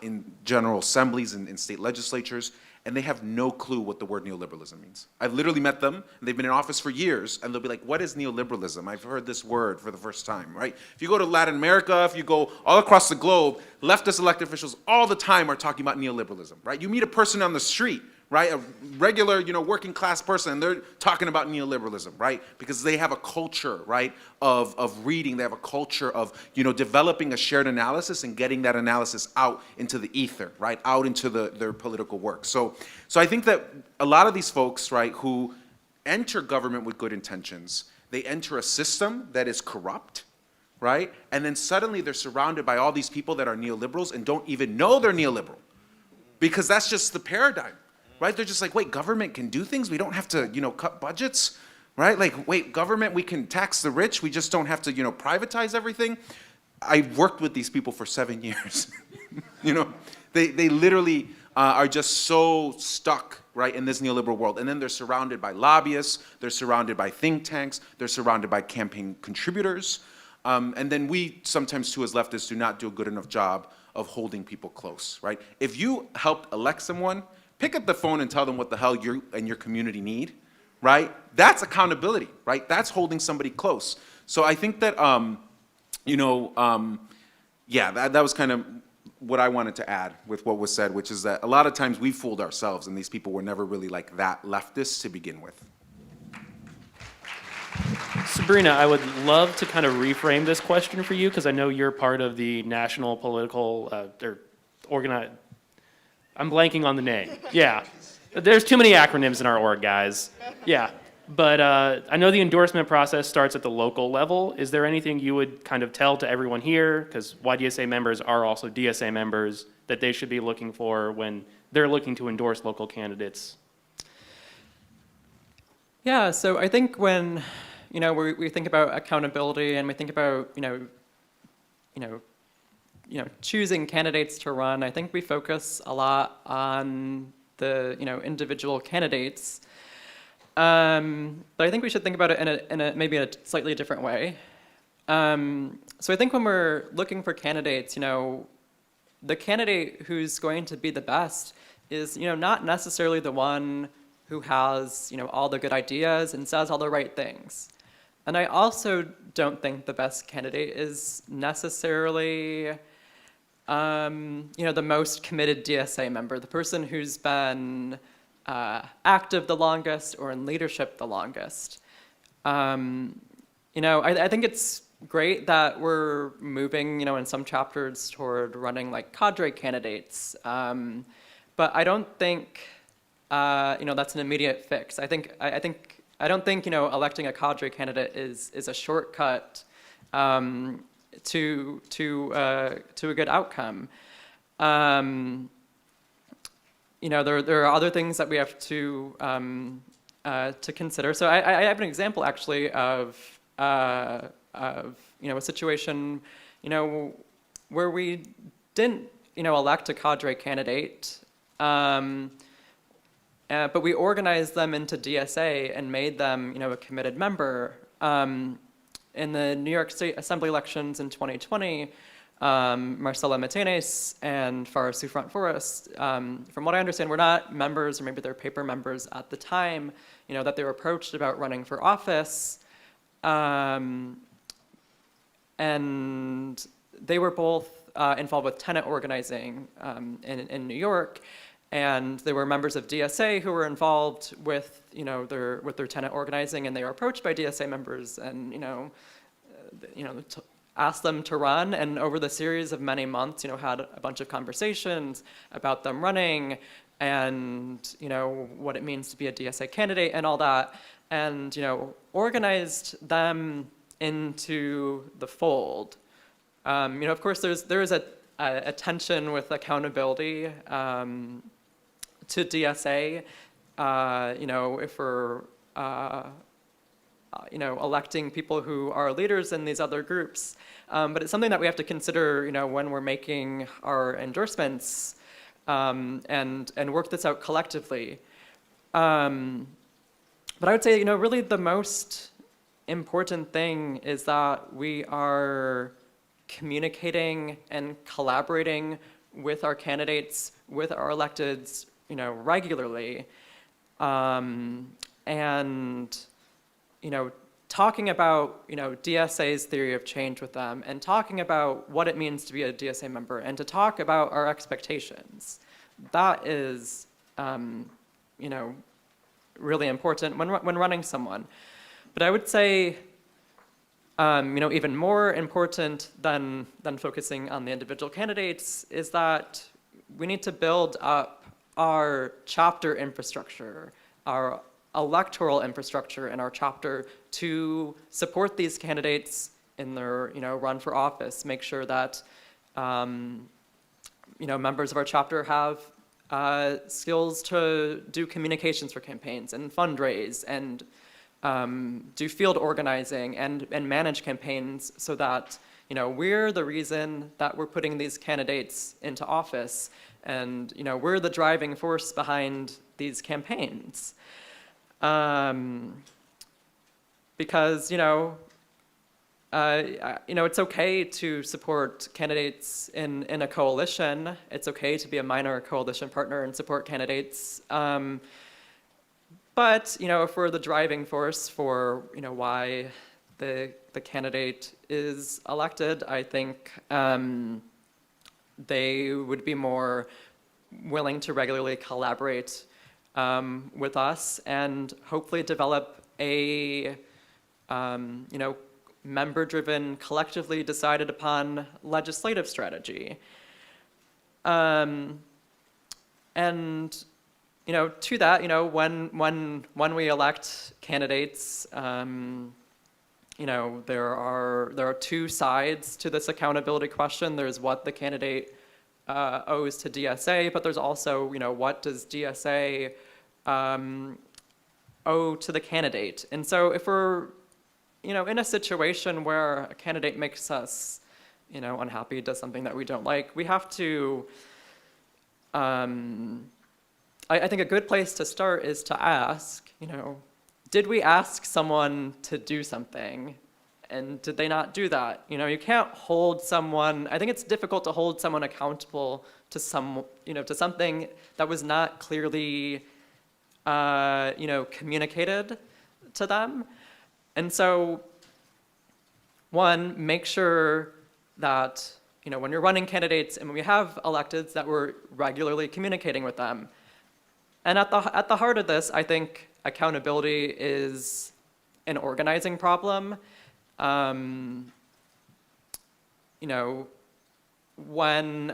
in general assemblies and in state legislatures, and they have no clue what the word neoliberalism means. I've literally met them, and they've been in office for years, and they'll be like, what is neoliberalism? I've heard this word for the first time, right? If you go to Latin America, if you go all across the globe, leftist elected officials all the time are talking about neoliberalism, right? You meet a person on the street, right? A regular, you know, working class person, and they're talking about neoliberalism, right? Because they have a culture, right, of reading. They have a culture of, you know, developing a shared analysis and getting that analysis out into the ether, right, out into their political work. So I think that a lot of these folks, right, who enter government with good intentions, they enter a system that is corrupt, right? And then suddenly they're surrounded by all these people that are neoliberals and don't even know they're neoliberal, because that's just the paradigm. Right? They're just like, wait, government can do things? We don't have to, you know, cut budgets, right? Like, wait, government, we can tax the rich. We just don't have to, you know, privatize everything. I worked with these people for 7 years. You know, they literally are just so stuck, right, in this neoliberal world. And then they're surrounded by lobbyists. They're surrounded by think tanks. They're surrounded by campaign contributors. And then we sometimes, too, as leftists, do not do a good enough job of holding people close, right? If you helped elect someone, pick up the phone and tell them what the hell you and your community need, right? That's accountability, right? That's holding somebody close. So I think that, you know, yeah, that was kind of what I wanted to add with what was said, which is that a lot of times we fooled ourselves, and these people were never really like that leftist to begin with. Sabrina, I would love to kind of reframe this question for you, because I know you're part of the national political or organized. I'm blanking on the name. Yeah. There's too many acronyms in our org, guys. Yeah. But I know the endorsement process starts at the local level. Is there anything you would kind of tell to everyone here, because YDSA members are also DSA members, that they should be looking for when they're looking to endorse local candidates? Yeah, so I think when, you know, we think about accountability and we think about, choosing candidates to run, I think we focus a lot on the, individual candidates. But I think we should think about it in a maybe a slightly different way. So I think when we're looking for candidates, the candidate who's going to be the best is, not necessarily the one who has, all the good ideas and says all the right things. And I also don't think the best candidate is necessarily, the most committed DSA member, the person who's been active the longest or in leadership the longest. I think it's great that we're moving, in some chapters toward running like cadre candidates, but I don't think, that's an immediate fix. I don't think electing a cadre candidate is a shortcut to a good outcome. There are other things that we have to consider. So I have an example actually of a situation where we didn't elect a cadre candidate, but we organized them into DSA and made them a committed member. In the New York State Assembly elections in 2020, Marcela Matenes and Faris Soufront Forrest, from what I understand, were not members, or maybe they're paper members at the time, that they were approached about running for office. and they were both involved with tenant organizing in New York, and there were members of DSA who were involved with their tenant organizing, and they were approached by DSA members and asked them to run, and over the series of many months, had a bunch of conversations about them running and what it means to be a DSA candidate and all that, and organized them into the fold. Of course, there is a tension with accountability to DSA. If we're electing people who are leaders in these other groups. But it's something that we have to consider, when we're making our endorsements and work this out collectively. But I would say, really the most important thing is that we are communicating and collaborating with our candidates, with our electeds, regularly. And talking about, DSA's theory of change with them, and talking about what it means to be a DSA member, and to talk about our expectations. That is, really important when running someone. But I would say, even more important than focusing on the individual candidates is that we need to build up our chapter infrastructure, our electoral infrastructure in our chapter to support these candidates in their run for office. Make sure that members of our chapter have skills to do communications for campaigns and fundraise and do field organizing and manage campaigns, so that we're the reason that we're putting these candidates into office, and we're the driving force behind these campaigns. Because it's okay to support candidates in a coalition. It's okay to be a minor coalition partner and support candidates. But if we're the driving force for why the candidate is elected, I think they would be more willing to regularly collaborate with us and hopefully develop a member-driven, collectively decided upon legislative strategy. And to that, when we elect candidates, there are two sides to this accountability question. There's what the candidate owes to DSA, but there's also, what does DSA owe to the candidate? And so if we're, in a situation where a candidate makes us, unhappy, does something that we don't like, we have to, I think a good place to start is to ask, did we ask someone to do something? And did they not do that? You can't hold someone, I think it's difficult to hold someone accountable to to something that was not clearly, communicated to them. And so, one, make sure that, when you're running candidates and when we have electeds, that we're regularly communicating with them. And at the heart of this, I think accountability is an organizing problem. When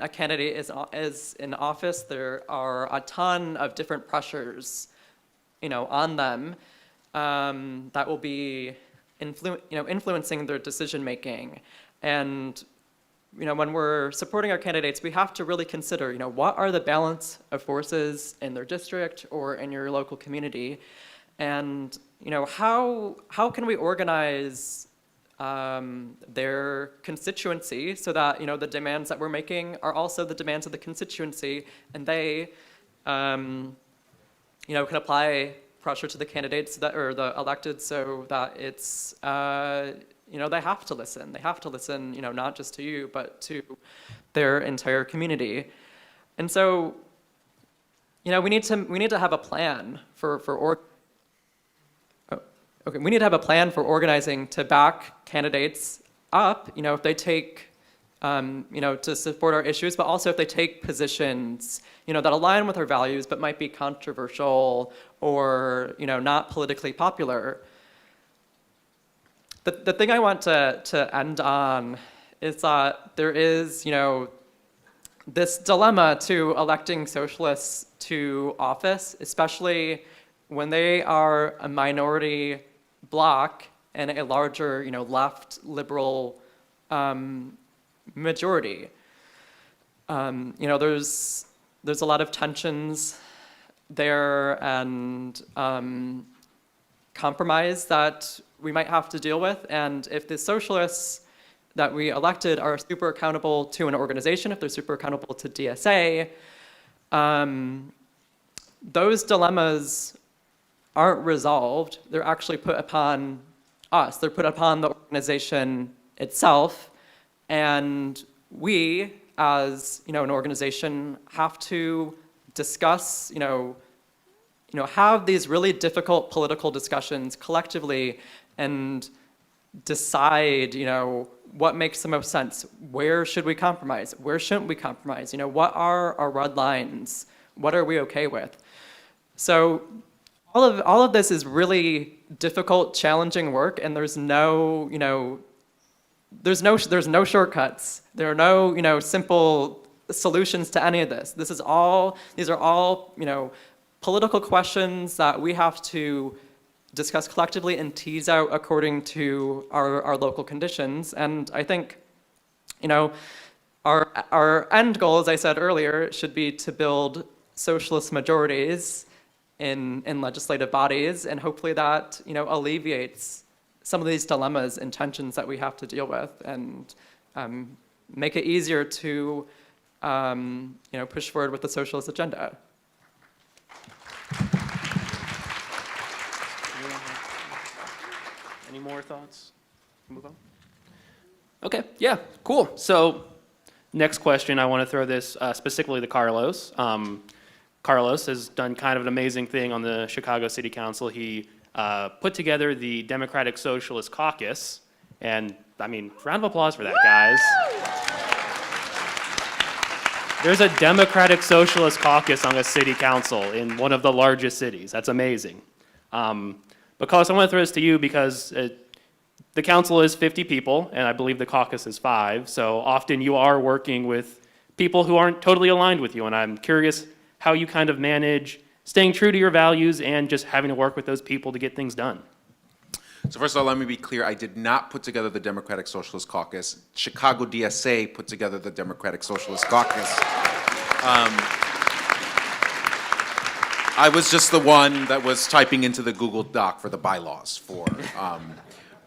a candidate is in office, there are a ton of different pressures, on them that will be influencing their decision making. And when we're supporting our candidates, we have to really consider, what are the balance of forces in their district or in your local community, and how can we organize their constituency so that the demands that we're making are also the demands of the constituency, and they can apply pressure to the candidates or the elected, so that it's they have to listen. They have to listen, not just to you, but to their entire community. And so, we need to have a plan we need to have a plan for organizing to back candidates up, if they take, to support our issues, but also if they take positions, that align with our values but might be controversial or, not politically popular. The thing I want to end on is that there is, this dilemma to electing socialists to office, especially when they are a minority bloc and a larger, left liberal majority. There's a lot of tensions there and compromise that we might have to deal with. And if the socialists that we elected are super accountable to an organization, if they're super accountable to DSA, those dilemmas aren't resolved. They're actually put upon us. They're put upon the organization itself. And we, as an organization, have to discuss, have these really difficult political discussions collectively and decide, what makes the most sense. Where should we compromise? Where shouldn't we compromise? What are our red lines? What are we okay with? So all of this is really difficult, challenging work, and there's no shortcuts. There are no, simple solutions to any of this. These are all, political questions that we have to discuss collectively and tease out according to our local conditions. And I think, our end goal, as I said earlier, should be to build socialist majorities in legislative bodies, and hopefully that, alleviates some of these dilemmas and tensions that we have to deal with, and make it easier to, push forward with the socialist agenda. Any more thoughts? Move on. Okay, yeah, cool. So next question, I want to throw this specifically to Carlos. Carlos has done kind of an amazing thing on the Chicago City Council. He put together the Democratic Socialist Caucus, and round of applause for that, guys. There's a Democratic Socialist Caucus on a city council in one of the largest cities. That's amazing. But Carlos, I want to throw this to you because the council is 50 people, and I believe the caucus is 5. So often you are working with people who aren't totally aligned with you, and I'm curious how you kind of manage staying true to your values and just having to work with those people to get things done. So first of all, let me be clear. I did not put together the Democratic Socialist Caucus. Chicago DSA put together the Democratic Socialist Caucus. I was just the one that was typing into the Google Doc for the bylaws for.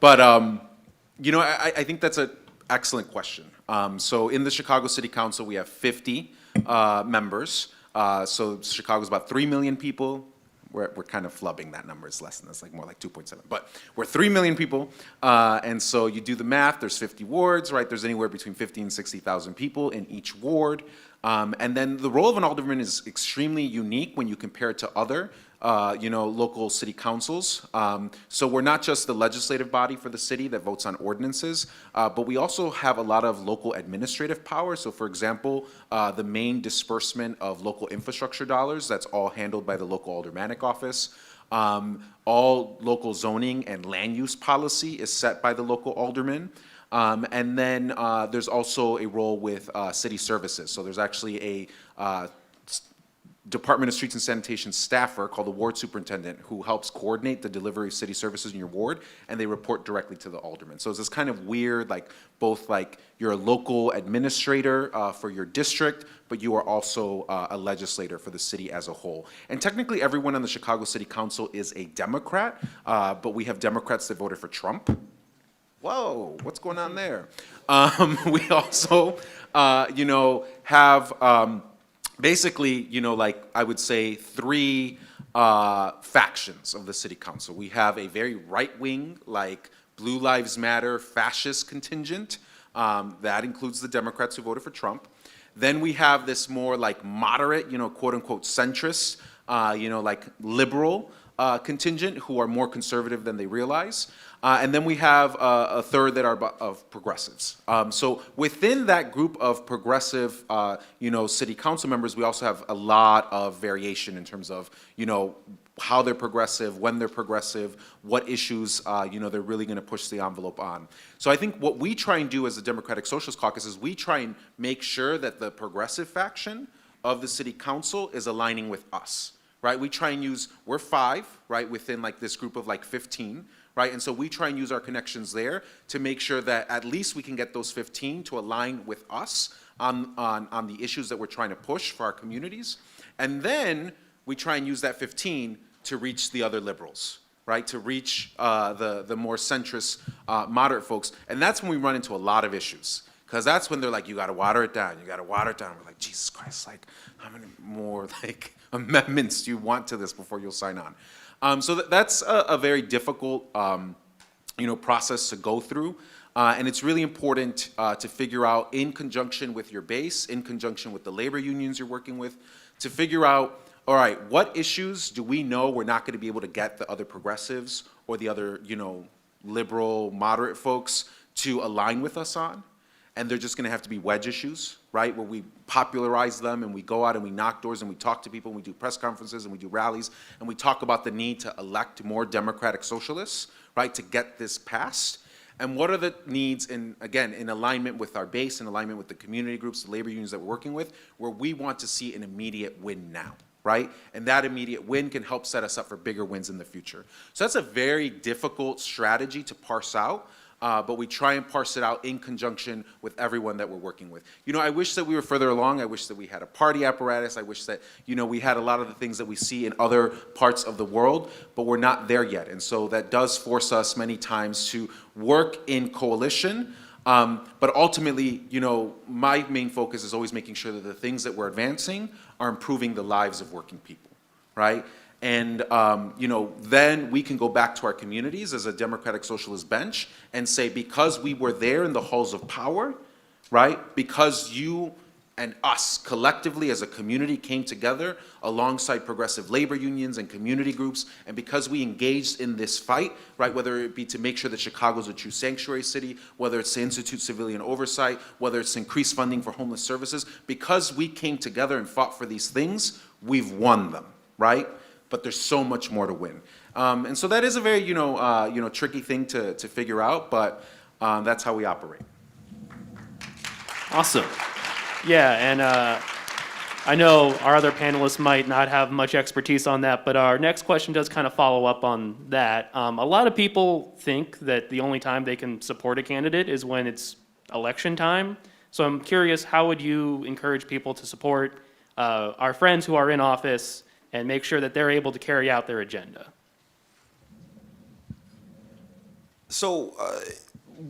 I think that's an excellent question. So in the Chicago City Council, we have 50 members. So Chicago's about 3 million people. We're kind of flubbing that number. It's less than this, more like 2.7. But we're 3 million people. And so you do the math. There's 50 wards, right? There's anywhere between 50 and 60,000 people in each ward. And then the role of an alderman is extremely unique when you compare it to other, local city councils. So we're not just the legislative body for the city that votes on ordinances, but we also have a lot of local administrative power. So for example, the main disbursement of local infrastructure dollars, that's all handled by the local aldermanic office. All local zoning and land use policy is set by the local alderman. And then there's also a role with city services. So there's actually a Department of Streets and Sanitation staffer called the ward superintendent who helps coordinate the delivery of city services in your ward, and they report directly to the alderman. So it's this kind of weird, both you're a local administrator for your district, but you are also a legislator for the city as a whole. And technically everyone on the Chicago City Council is a Democrat, but we have Democrats that voted for Trump. Whoa, what's going on there? We also, have basically, I would say 3 factions of the city council. We have a very right-wing, Blue Lives Matter fascist contingent. That includes the Democrats who voted for Trump. Then we have this more moderate, quote-unquote centrist, liberal contingent who are more conservative than they realize. And then we have a third that are of progressives. So within that group of progressive, city council members, we also have a lot of variation in terms of, how they're progressive, when they're progressive, what issues, they're really going to push the envelope on. So I think what we try and do as the Democratic Socialist Caucus is we try and make sure that the progressive faction of the city council is aligning with us, right? We try and use, we're 5, right, within like this group of like 15, right? And so we try and use our connections there to make sure that at least we can get those 15 to align with us on the issues that we're trying to push for our communities. And then we try and use that 15 to reach the other liberals, right? To reach the more centrist, moderate folks. And that's when we run into a lot of issues. Because that's when they're like, you got to water it down. You got to water it down. We're like, Jesus Christ, like, how many more like amendments do you want to this before you'll sign on? So that's a very difficult, process to go through. And it's really important to figure out, in conjunction with your base, in conjunction with the labor unions you're working with, to figure out, all right, what issues do we know we're not going to be able to get the other progressives or the other, liberal, moderate folks to align with us on? And they're just going to have to be wedge issues, right? Where we popularize them and we go out and we knock doors and we talk to people and we do press conferences and we do rallies and we talk about the need to elect more democratic socialists, right, to get this passed. And what are the needs, in alignment with our base, in alignment with the community groups, the labor unions that we're working with, where we want to see an immediate win now, right? And that immediate win can help set us up for bigger wins in the future. So that's a very difficult strategy to parse out. But we try and parse it out in conjunction with everyone that we're working with. I wish that we were further along. I wish that we had a party apparatus. I wish that, we had a lot of the things that we see in other parts of the world, but we're not there yet. And so that does force us many times to work in coalition. But ultimately, my main focus is always making sure that the things that we're advancing are improving the lives of working people, right? And, then we can go back to our communities as a Democratic Socialist bench and say, because we were there in the halls of power, right? Because you and us collectively as a community came together alongside progressive labor unions and community groups, and because we engaged in this fight, right, whether it be to make sure that Chicago's a true sanctuary city, whether it's to institute civilian oversight, whether it's to increase funding for homeless services, because we came together and fought for these things, we've won them, right? But there's so much more to win. And so that is a very, tricky thing to figure out, but that's how we operate. Awesome. Yeah, and I know our other panelists might not have much expertise on that, but our next question does kind of follow up on that. A lot of people think that the only time they can support a candidate is when it's election time. So I'm curious, how would you encourage people to support our friends who are in office and make sure that they're able to carry out their agenda? So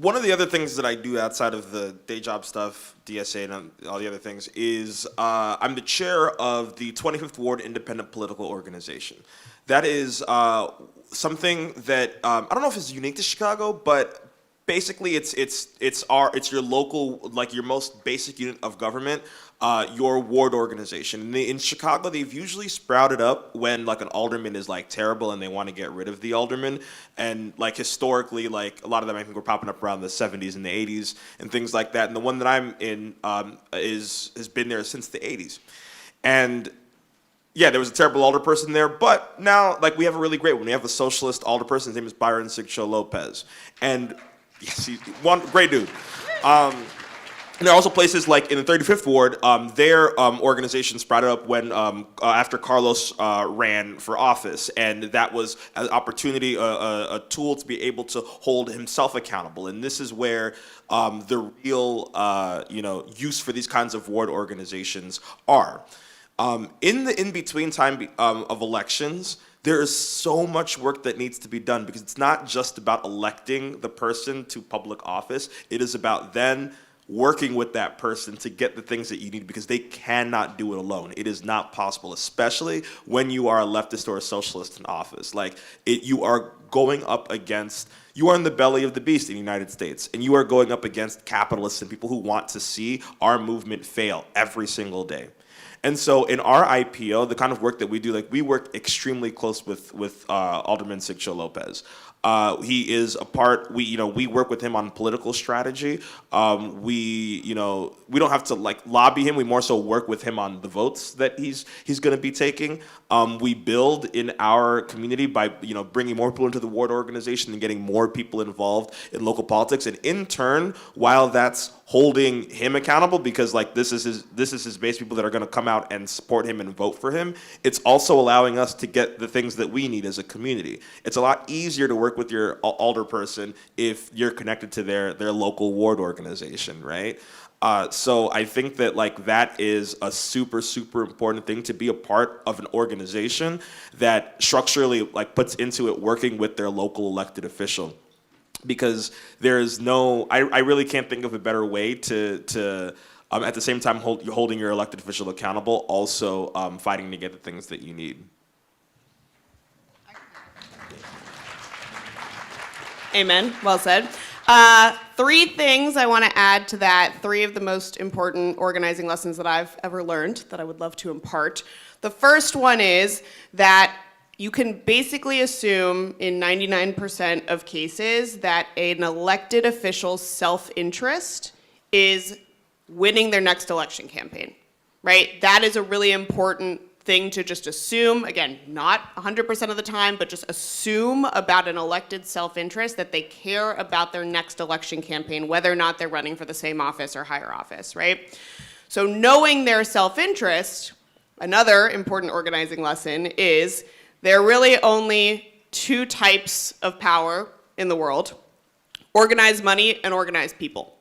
one of the other things that I do outside of the day job stuff, DSA and all the other things, is I'm the chair of the 25th Ward Independent Political Organization. That is something that I don't know if it's unique to Chicago, but basically it's your local, like your most basic unit of government, your ward organization. And in Chicago, they've usually sprouted up when like an alderman is like terrible and they want to get rid of the alderman. And like historically, like a lot of them I think were popping up around the 70s and the 80s and things like that. And the one that I'm in has been there since the 80s. And yeah, there was a terrible alderperson there, but now like we have a really great one. We have a socialist alderperson. His name is Byron Sigcho Lopez. And yes, he's one great dude. And there are also places like in the 35th Ward, their organization sprouted up when after Carlos ran for office, and that was an opportunity, a tool to be able to hold himself accountable. And this is where the real use for these kinds of ward organizations are. In the in-between time of elections, there is so much work that needs to be done, because it's not just about electing the person to public office. It is about then working with that person to get the things that you need, because they cannot do it alone. It is not possible, especially when you are a leftist or a socialist in office. Like, you are going up against, you are in the belly of the beast in the United States, and you are going up against capitalists and people who want to see our movement fail every single day. And so in our IPO, the kind of work that we do, like we work extremely close with Alderman Sigcho Lopez. He is a part. We work with him on political strategy. We don't have to like lobby him. We more so work with him on the votes that he's going to be taking. We build in our community by bringing more people into the ward organization and getting more people involved in local politics. And in turn, while that's holding him accountable, because like this is his base people that are going to come out and support him and vote for him, it's also allowing us to get the things that we need as a community. It's a lot easier to work with your alderperson if you're connected to their local ward organization, right? So I think that like that is a super, super important thing, to be a part of an organization that structurally like puts into it working with their local elected official. Because there's I really can't think of a better way to at the same time holding your elected official accountable, also fighting to get the things that you need. Amen. Well said. 3 things I want to add to that, 3 of the most important organizing lessons that I've ever learned that I would love to impart. The first one is that you can basically assume in 99% of cases that an elected official's self-interest is winning their next election campaign, right? That is a really important thing to just assume. Again, not 100% of the time, but just assume about an elected self-interest that they care about their next election campaign, whether or not they're running for the same office or higher office, right? So knowing their self-interest, another important organizing lesson is there are really only 2 types of power in the world: organized money and organized people.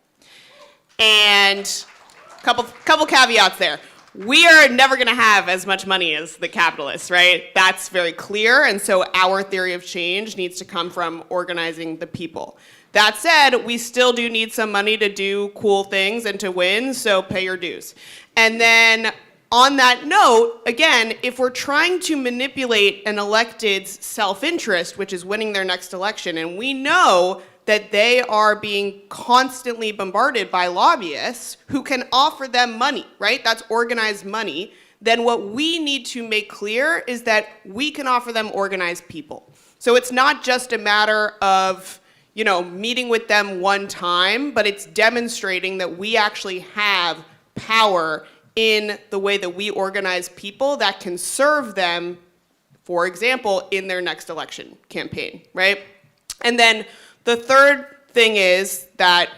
And couple caveats there. We are never going to have as much money as the capitalists, right? That's very clear, and so our theory of change needs to come from organizing the people. That said, we still do need some money to do cool things and to win, so pay your dues. And then on that note, again, if we're trying to manipulate an elected's self-interest, which is winning their next election, and we know that they are being constantly bombarded by lobbyists who can offer them money, right? That's organized money. Then what we need to make clear is that we can offer them organized people. So it's not just a matter of, meeting with them one time, but it's demonstrating that we actually have power in the way that we organize people that can serve them, for example, in their next election campaign, right? And then the third thing is that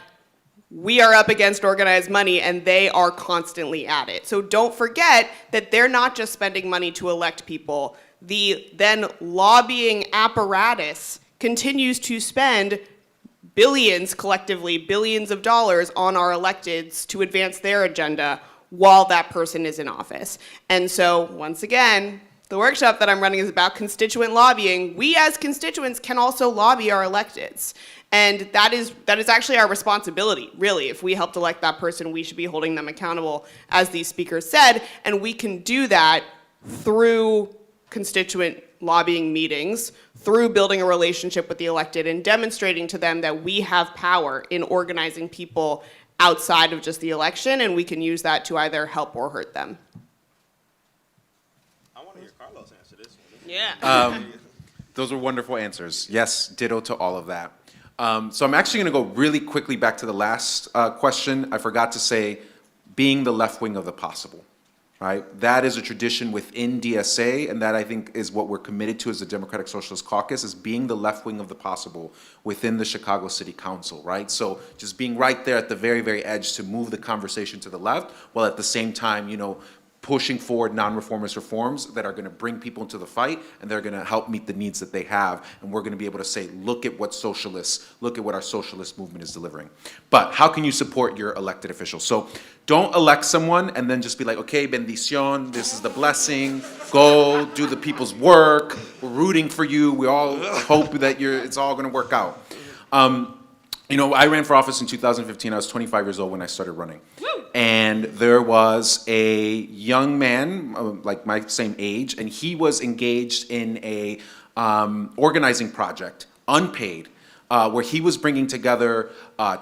we are up against organized money and they are constantly at it. So don't forget that they're not just spending money to elect people. The then lobbying apparatus continues to spend billions, collectively, billions of dollars on our electeds to advance their agenda while that person is in office. And so, once again, the workshop that I'm running is about constituent lobbying. We as constituents can also lobby our electeds. And that is actually our responsibility, really. If we helped elect that person, we should be holding them accountable, as these speakers said. And we can do that through constituent lobbying meetings, through building a relationship with the elected and demonstrating to them that we have power in organizing people outside of just the election, and we can use that to either help or hurt them. I want to hear Carlos answer this one. Yeah. Those were wonderful answers. Yes, ditto to all of that. So I'm actually going to go really quickly back to the last question. I forgot to say, being the left wing of the possible, right? That is a tradition within DSA, and that I think is what we're committed to as the Democratic Socialist Caucus, is being the left wing of the possible within the Chicago City Council, right? So just being right there at the very, very edge to move the conversation to the left, while at the same time, pushing forward non-reformist reforms that are going to bring people into the fight, and they're going to help meet the needs that they have. And we're going to be able to say, look at what our socialist movement is delivering. But how can you support your elected officials? So don't elect someone and then just be like, okay, bendición, this is the blessing, go do the people's work, we're rooting for you, we all hope that it's all going to work out. I ran for office in 2015. I was 25 years old when I started running. And there was a young man, like my same age, and he was engaged in a organizing project, unpaid, where he was bringing together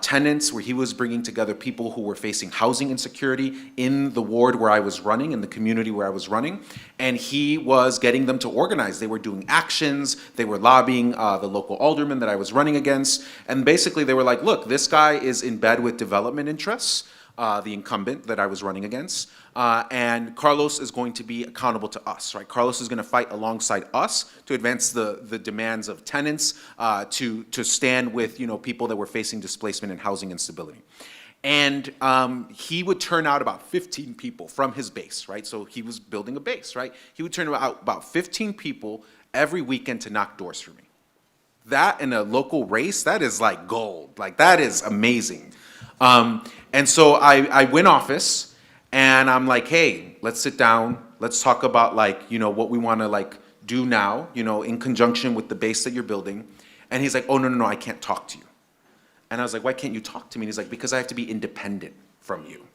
tenants, where he was bringing together people who were facing housing insecurity in the ward where I was running, in the community where I was running, and he was getting them to organize. They were doing actions, they were lobbying the local alderman that I was running against, and basically they were like, look, this guy is in bed with development interests, the incumbent that I was running against, and Carlos is going to be accountable to us, right? Carlos is going to fight alongside us to advance the demands of tenants, to stand with, you know, people that were facing displacement and housing instability. And he would turn out about 15 people from his base, right? So he was building a base, right? He would turn out about 15 people every weekend to knock doors for me. That in a local race, that is like gold. Like, that is amazing. And so I win office, and I'm like, hey, let's sit down. Let's talk about, like, you know, what we want to, like, do now, you know, in conjunction with the base that you're building. And he's like, oh, no, I can't talk to you. And I was like, why can't you talk to me? And he's like, because I have to be independent from you.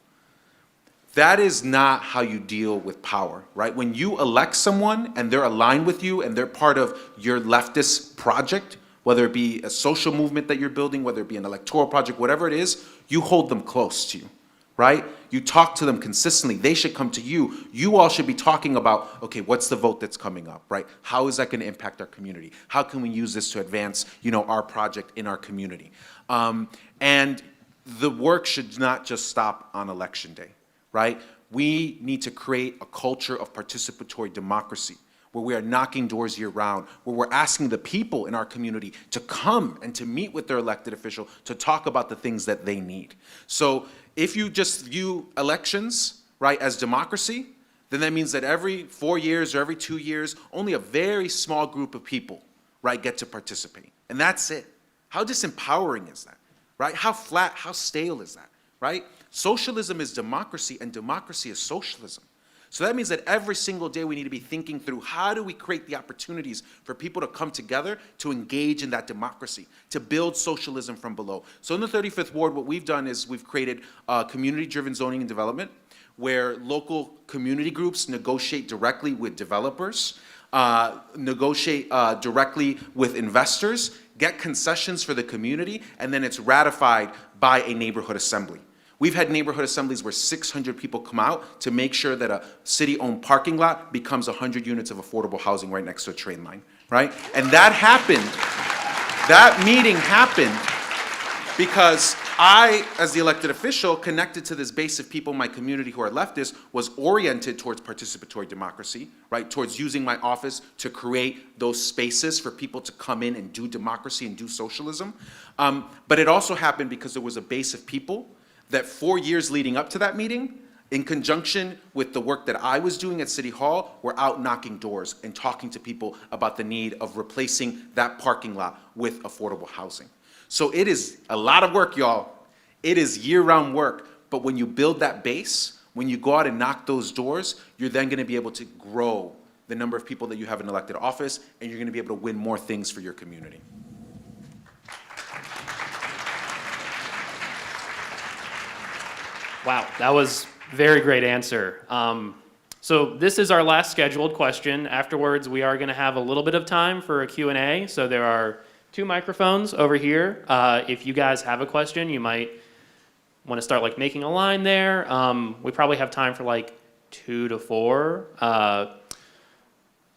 That is not how you deal with power, right? When you elect someone and they're aligned with you and they're part of your leftist project, whether it be a social movement that you're building, whether it be an electoral project, whatever it is, you hold them close to you, right? You talk to them consistently. They should come to you. You all should be talking about, okay, what's the vote that's coming up, right? How is that going to impact our community? How can we use this to advance, you know, our project in our community? And the work should not just stop on election day, right? We need to create a culture of participatory democracy, where we are knocking doors year round, where we're asking the people in our community to come and to meet with their elected official to talk about the things that they need. So if you just view elections, right, as democracy, then that means that every 4 years or every 2 years, only a very small group of people, right, get to participate. And that's it. How disempowering is that, right? How flat, how stale is that, right? Socialism is democracy, and democracy is socialism. So that means that every single day we need to be thinking through, how do we create the opportunities for people to come together to engage in that democracy, to build socialism from below. So in the 35th Ward, what we've done is we've created community-driven zoning and development, where local community groups negotiate directly with developers, negotiate directly with investors, get concessions for the community, and then it's ratified by a neighborhood assembly. We've had neighborhood assemblies where 600 people come out to make sure that a city-owned parking lot becomes 100 units of affordable housing right next to a train line, right? And that happened, that meeting happened because I, as the elected official, connected to this base of people in my community who are leftists, was oriented towards participatory democracy, right? Towards using my office to create those spaces for people to come in and do democracy and do socialism. But it also happened because there was a base of people that 4 years leading up to that meeting, in conjunction with the work that I was doing at City Hall, were out knocking doors and talking to people about the need of replacing that parking lot with affordable housing. So it is a lot of work, y'all. It is year-round work, but when you build that base, when you go out and knock those doors, you're then gonna be able to grow the number of people that you have in elected office, and you're gonna be able to win more things for your community. Wow, that was a very great answer. So this is our last scheduled question. Afterwards, we are going to have a little bit of time for a Q&A. So there are 2 microphones over here. If you guys have a question, you might want to start like making a line there. We probably have time for like 2 to 4.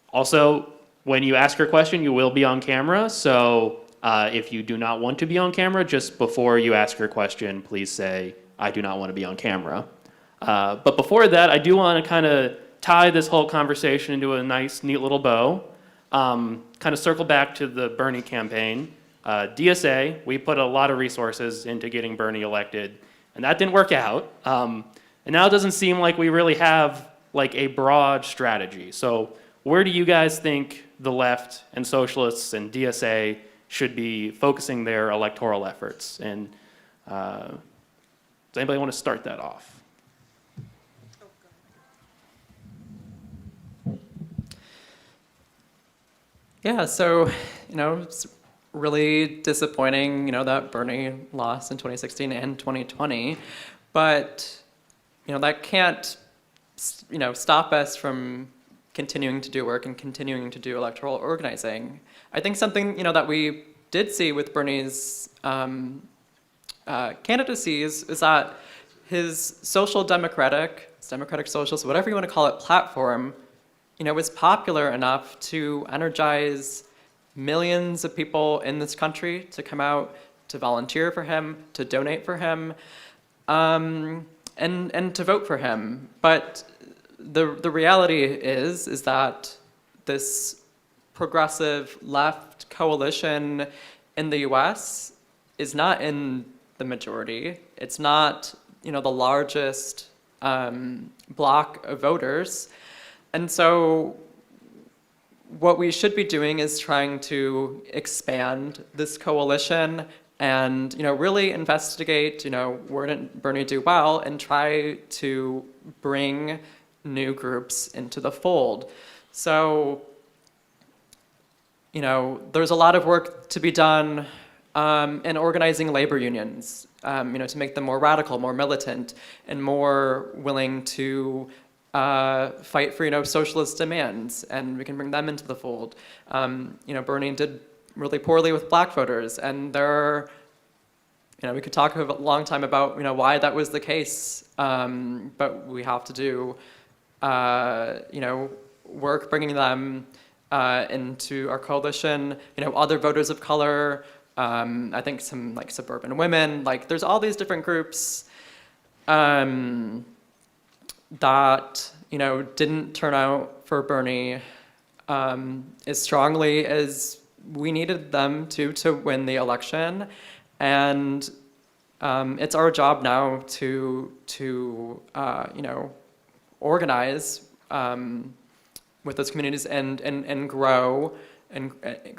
Also, when you ask your question, you will be on camera. So if you do not want to be on camera, just before you ask your question, please say, I do not want to be on camera. But before that, I do want to kind of tie this whole conversation into a nice, neat little bow. Kind of circle back to the Bernie campaign. DSA, we put a lot of resources into getting Bernie elected, and that didn't work out. And now it doesn't seem like we really have like a broad strategy. So where do you guys think the left and socialists and DSA should be focusing their electoral efforts? And does anybody want to start that off? Yeah, so, it's really disappointing, that Bernie lost in 2016 and 2020, but, that can't, stop us from continuing to do work and continuing to do electoral organizing. I think something, that we did see with Bernie's candidacy is that his democratic socialist, whatever you want to call it, platform, was popular enough to energize millions of people in this country to come out, to volunteer for him, to donate for him, and to vote for him. But the reality is that this progressive left coalition in the US is not in the majority. It's not, the largest block of voters. And so what we should be doing is trying to expand this coalition and, really investigate, where did Bernie do well, and try to bring new groups into the fold. So, there's a lot of work to be done in organizing labor unions, to make them more radical, more militant, and more willing to fight for, socialist demands, and we can bring them into the fold. Bernie did really poorly with black voters, and there are, we could talk a long time about, why that was the case, but we have to do, work bringing them into our coalition, other voters of color, I think some suburban women, there's all these different groups that, didn't turn out for Bernie as strongly as we needed them to win the election. And it's our job now to organize with those communities and grow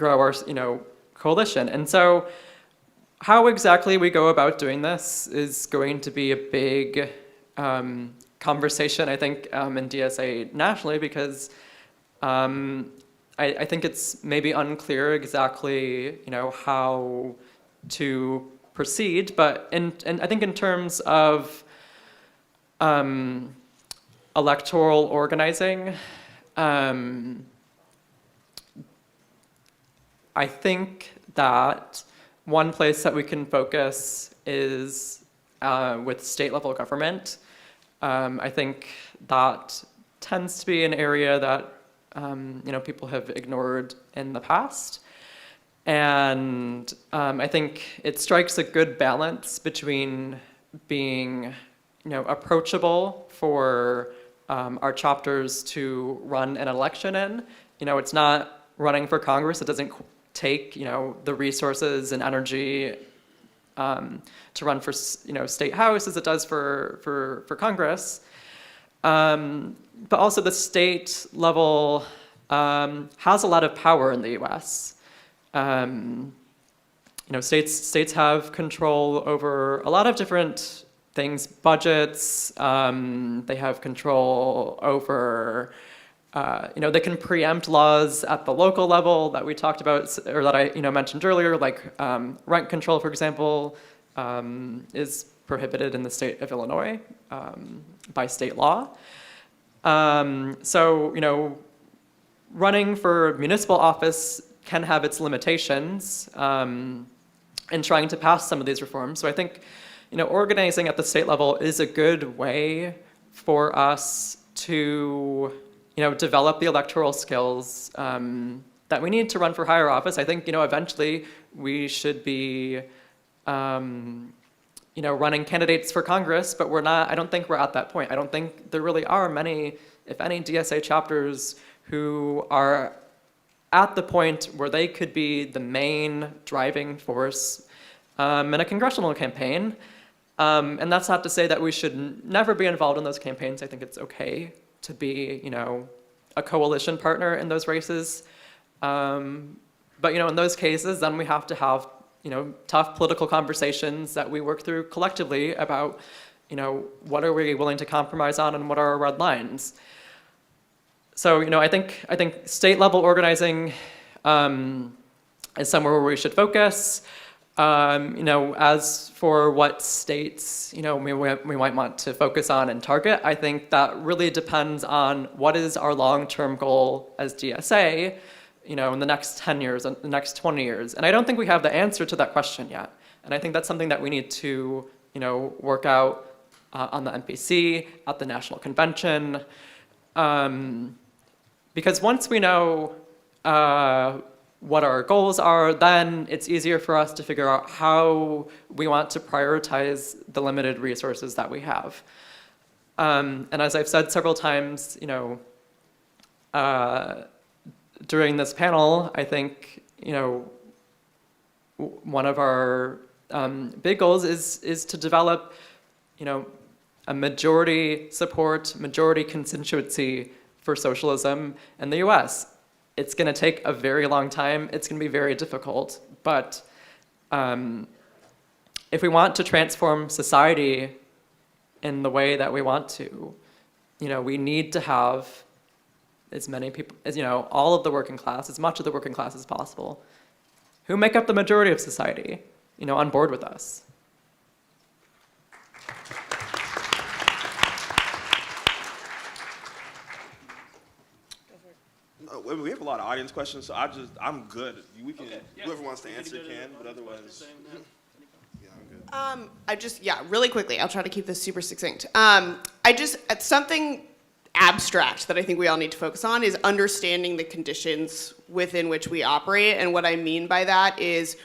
our, coalition. And so how exactly we go about doing this is going to be a big conversation, I think, in DSA nationally, because I think it's maybe unclear exactly, how to proceed. But I think in terms of electoral organizing, I think that one place that we can focus is with state level government. I think that tends to be an area that people have ignored in the past. And I think it strikes a good balance between being approachable for our chapters to run an election in. It's not running for Congress. It doesn't take the resources and energy to run for state house as it does for Congress. But also the state level has a lot of power in the U.S. States have control over a lot of different things, budgets. They have control over. They can preempt laws at the local level that we talked about, or that I mentioned earlier, like rent control, for example, is prohibited in the state of Illinois by state law. So running for municipal office can have its limitations in trying to pass some of these reforms. So I think organizing at the state level is a good way for us to develop the electoral skills that we need to run for higher office. I think, eventually we should be, running candidates for Congress, but I don't think we're at that point. I don't think there really are many, if any, DSA chapters who are at the point where they could be the main driving force in a congressional campaign. And that's not to say that we should never be involved in those campaigns. I think it's okay to be, a coalition partner in those races. But, in those cases, then we have to have, tough political conversations that we work through collectively about, what are we willing to compromise on and what are our red lines. So, I think state level organizing is somewhere where we should focus. As for what states, we might want to focus on and target, I think that really depends on what is our long-term goal as DSA. in the next 10 years, in the next 20 years? And I don't think we have the answer to that question yet. And I think that's something that we need to, work out on the NPC, at the National Convention. Because once we know what our goals are, then it's easier for us to figure out how we want to prioritize the limited resources that we have. And as I've said several times, during this panel, I think, one of our big goals is to develop, a majority support, majority constituency for socialism in the US. It's going to take a very long time. It's going to be very difficult. But if we want to transform society in the way that we want to, we need to have as many people, as all of the working class, as much of the working class as possible, who make up the majority of society, on board with us. We have a lot of audience questions, so I'm good. We can, whoever wants to answer can, but otherwise. I'm good. Really quickly, I'll try to keep this super succinct. Something abstract that I think we all need to focus on is understanding the conditions within which we operate. And what I mean by that is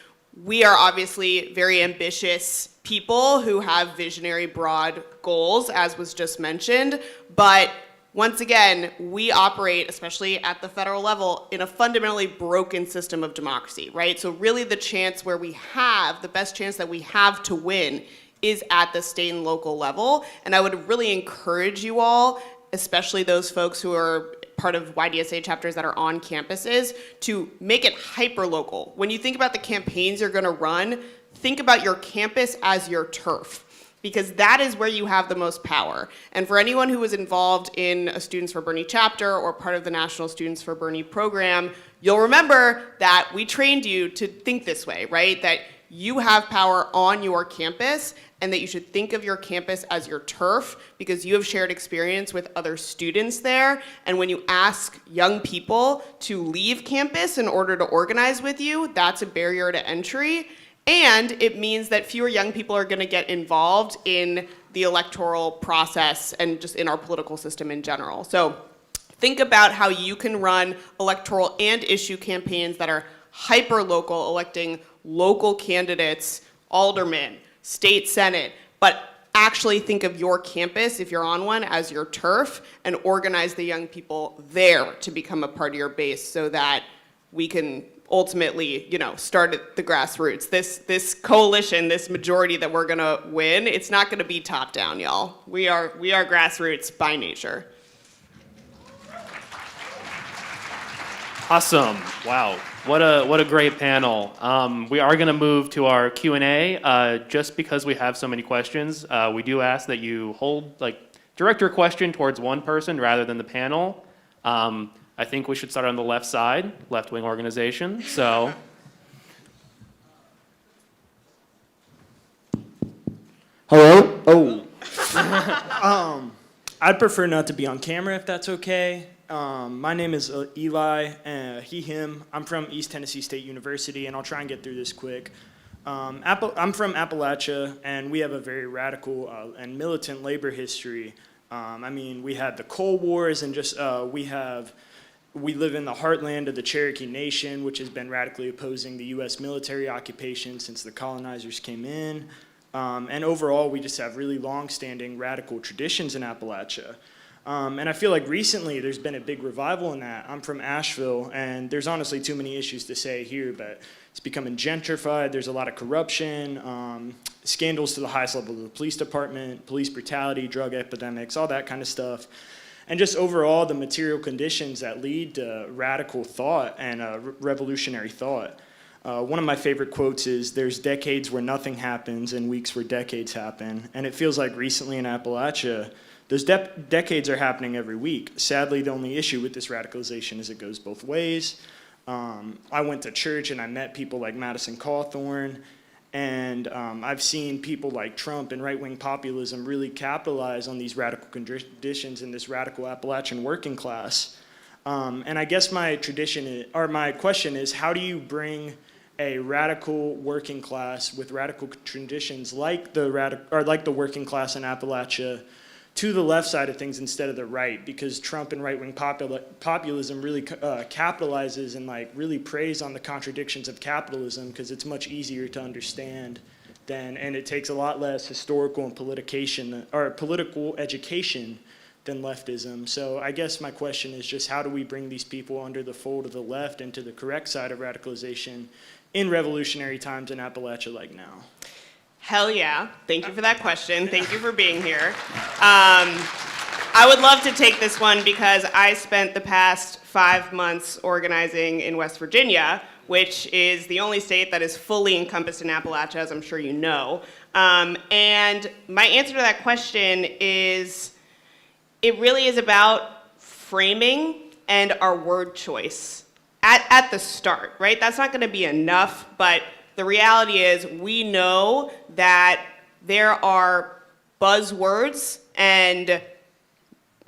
we are obviously very ambitious people who have visionary, broad goals, as was just mentioned. But once again, we operate, especially at the federal level, in a fundamentally broken system of democracy, right? So really the best chance that we have to win is at the state and local level. And I would really encourage you all, especially those folks who are part of YDSA chapters that are on campuses, to make it hyper-local. When you think about the campaigns you're gonna run, think about your campus as your turf, because that is where you have the most power. And for anyone who was involved in a Students for Bernie chapter or part of the National Students for Bernie program, you'll remember that we trained you to think this way, right? That you have power on your campus, and that you should think of your campus as your turf because you have shared experience with other students there. And when you ask young people to leave campus in order to organize with you, that's a barrier to entry. And it means that fewer young people are gonna get involved in the electoral process and just in our political system in general. So think about how you can run electoral and issue campaigns that are hyper-local, electing local candidates, aldermen, state senate, but actually think of your campus, if you're on one, as your turf, and organize the young people there to become a part of your base so that we can ultimately, start at the grassroots. This coalition, this majority that we're gonna win, it's not gonna be top down, y'all. We are grassroots by nature. Awesome. Wow. What a great panel. We are going to move to our Q&A. Just because we have so many questions, we do ask that you direct your question towards one person rather than the panel. I think we should start on the left side, left-wing organization. So. Hello? Oh. I'd prefer not to be on camera if that's okay. My name is Eli, he, him. I'm from East Tennessee State University, and I'll try and get through this quick. I'm from Appalachia, and we have a very radical and militant labor history. We had the Coal Wars, and we live in the heartland of the Cherokee Nation, which has been radically opposing the U.S. military occupation since the colonizers came in. And overall, we just have really long-standing radical traditions in Appalachia. And I feel like recently there's been a big revival in that. I'm from Asheville, and there's honestly too many issues to say here, but it's becoming gentrified. There's a lot of corruption, scandals to the highest level of the police department, police brutality, drug epidemics, all that kind of stuff. And just overall, the material conditions that lead to radical thought and revolutionary thought. One of my favorite quotes is, "There's decades where nothing happens and weeks where decades happen." And it feels like recently in Appalachia, those decades are happening every week. Sadly, the only issue with this radicalization is it goes both ways. I went to church and I met people like Madison Cawthorn, and I've seen people like Trump and right-wing populism really capitalize on these radical conditions in this radical Appalachian working class. And I guess my question is, how do you bring a radical working class with radical traditions like the working class in Appalachia to the left side of things instead of the right? Because Trump and right-wing populism really capitalizes and like really preys on the contradictions of capitalism because it's much easier to understand and it takes a lot less historical and political education than leftism. So I guess my question is just how do we bring these people under the fold of the left into the correct side of radicalization in revolutionary times in Appalachia like now? Hell yeah. Thank you for that question. Thank you for being here. I would love to take this one because I spent the past 5 months organizing in West Virginia, which is the only state that is fully encompassed in Appalachia, as I'm sure you know. And my answer to that question is, it really is about framing and our word choice at the start, right? That's not gonna be enough, but the reality is we know that there are buzzwords and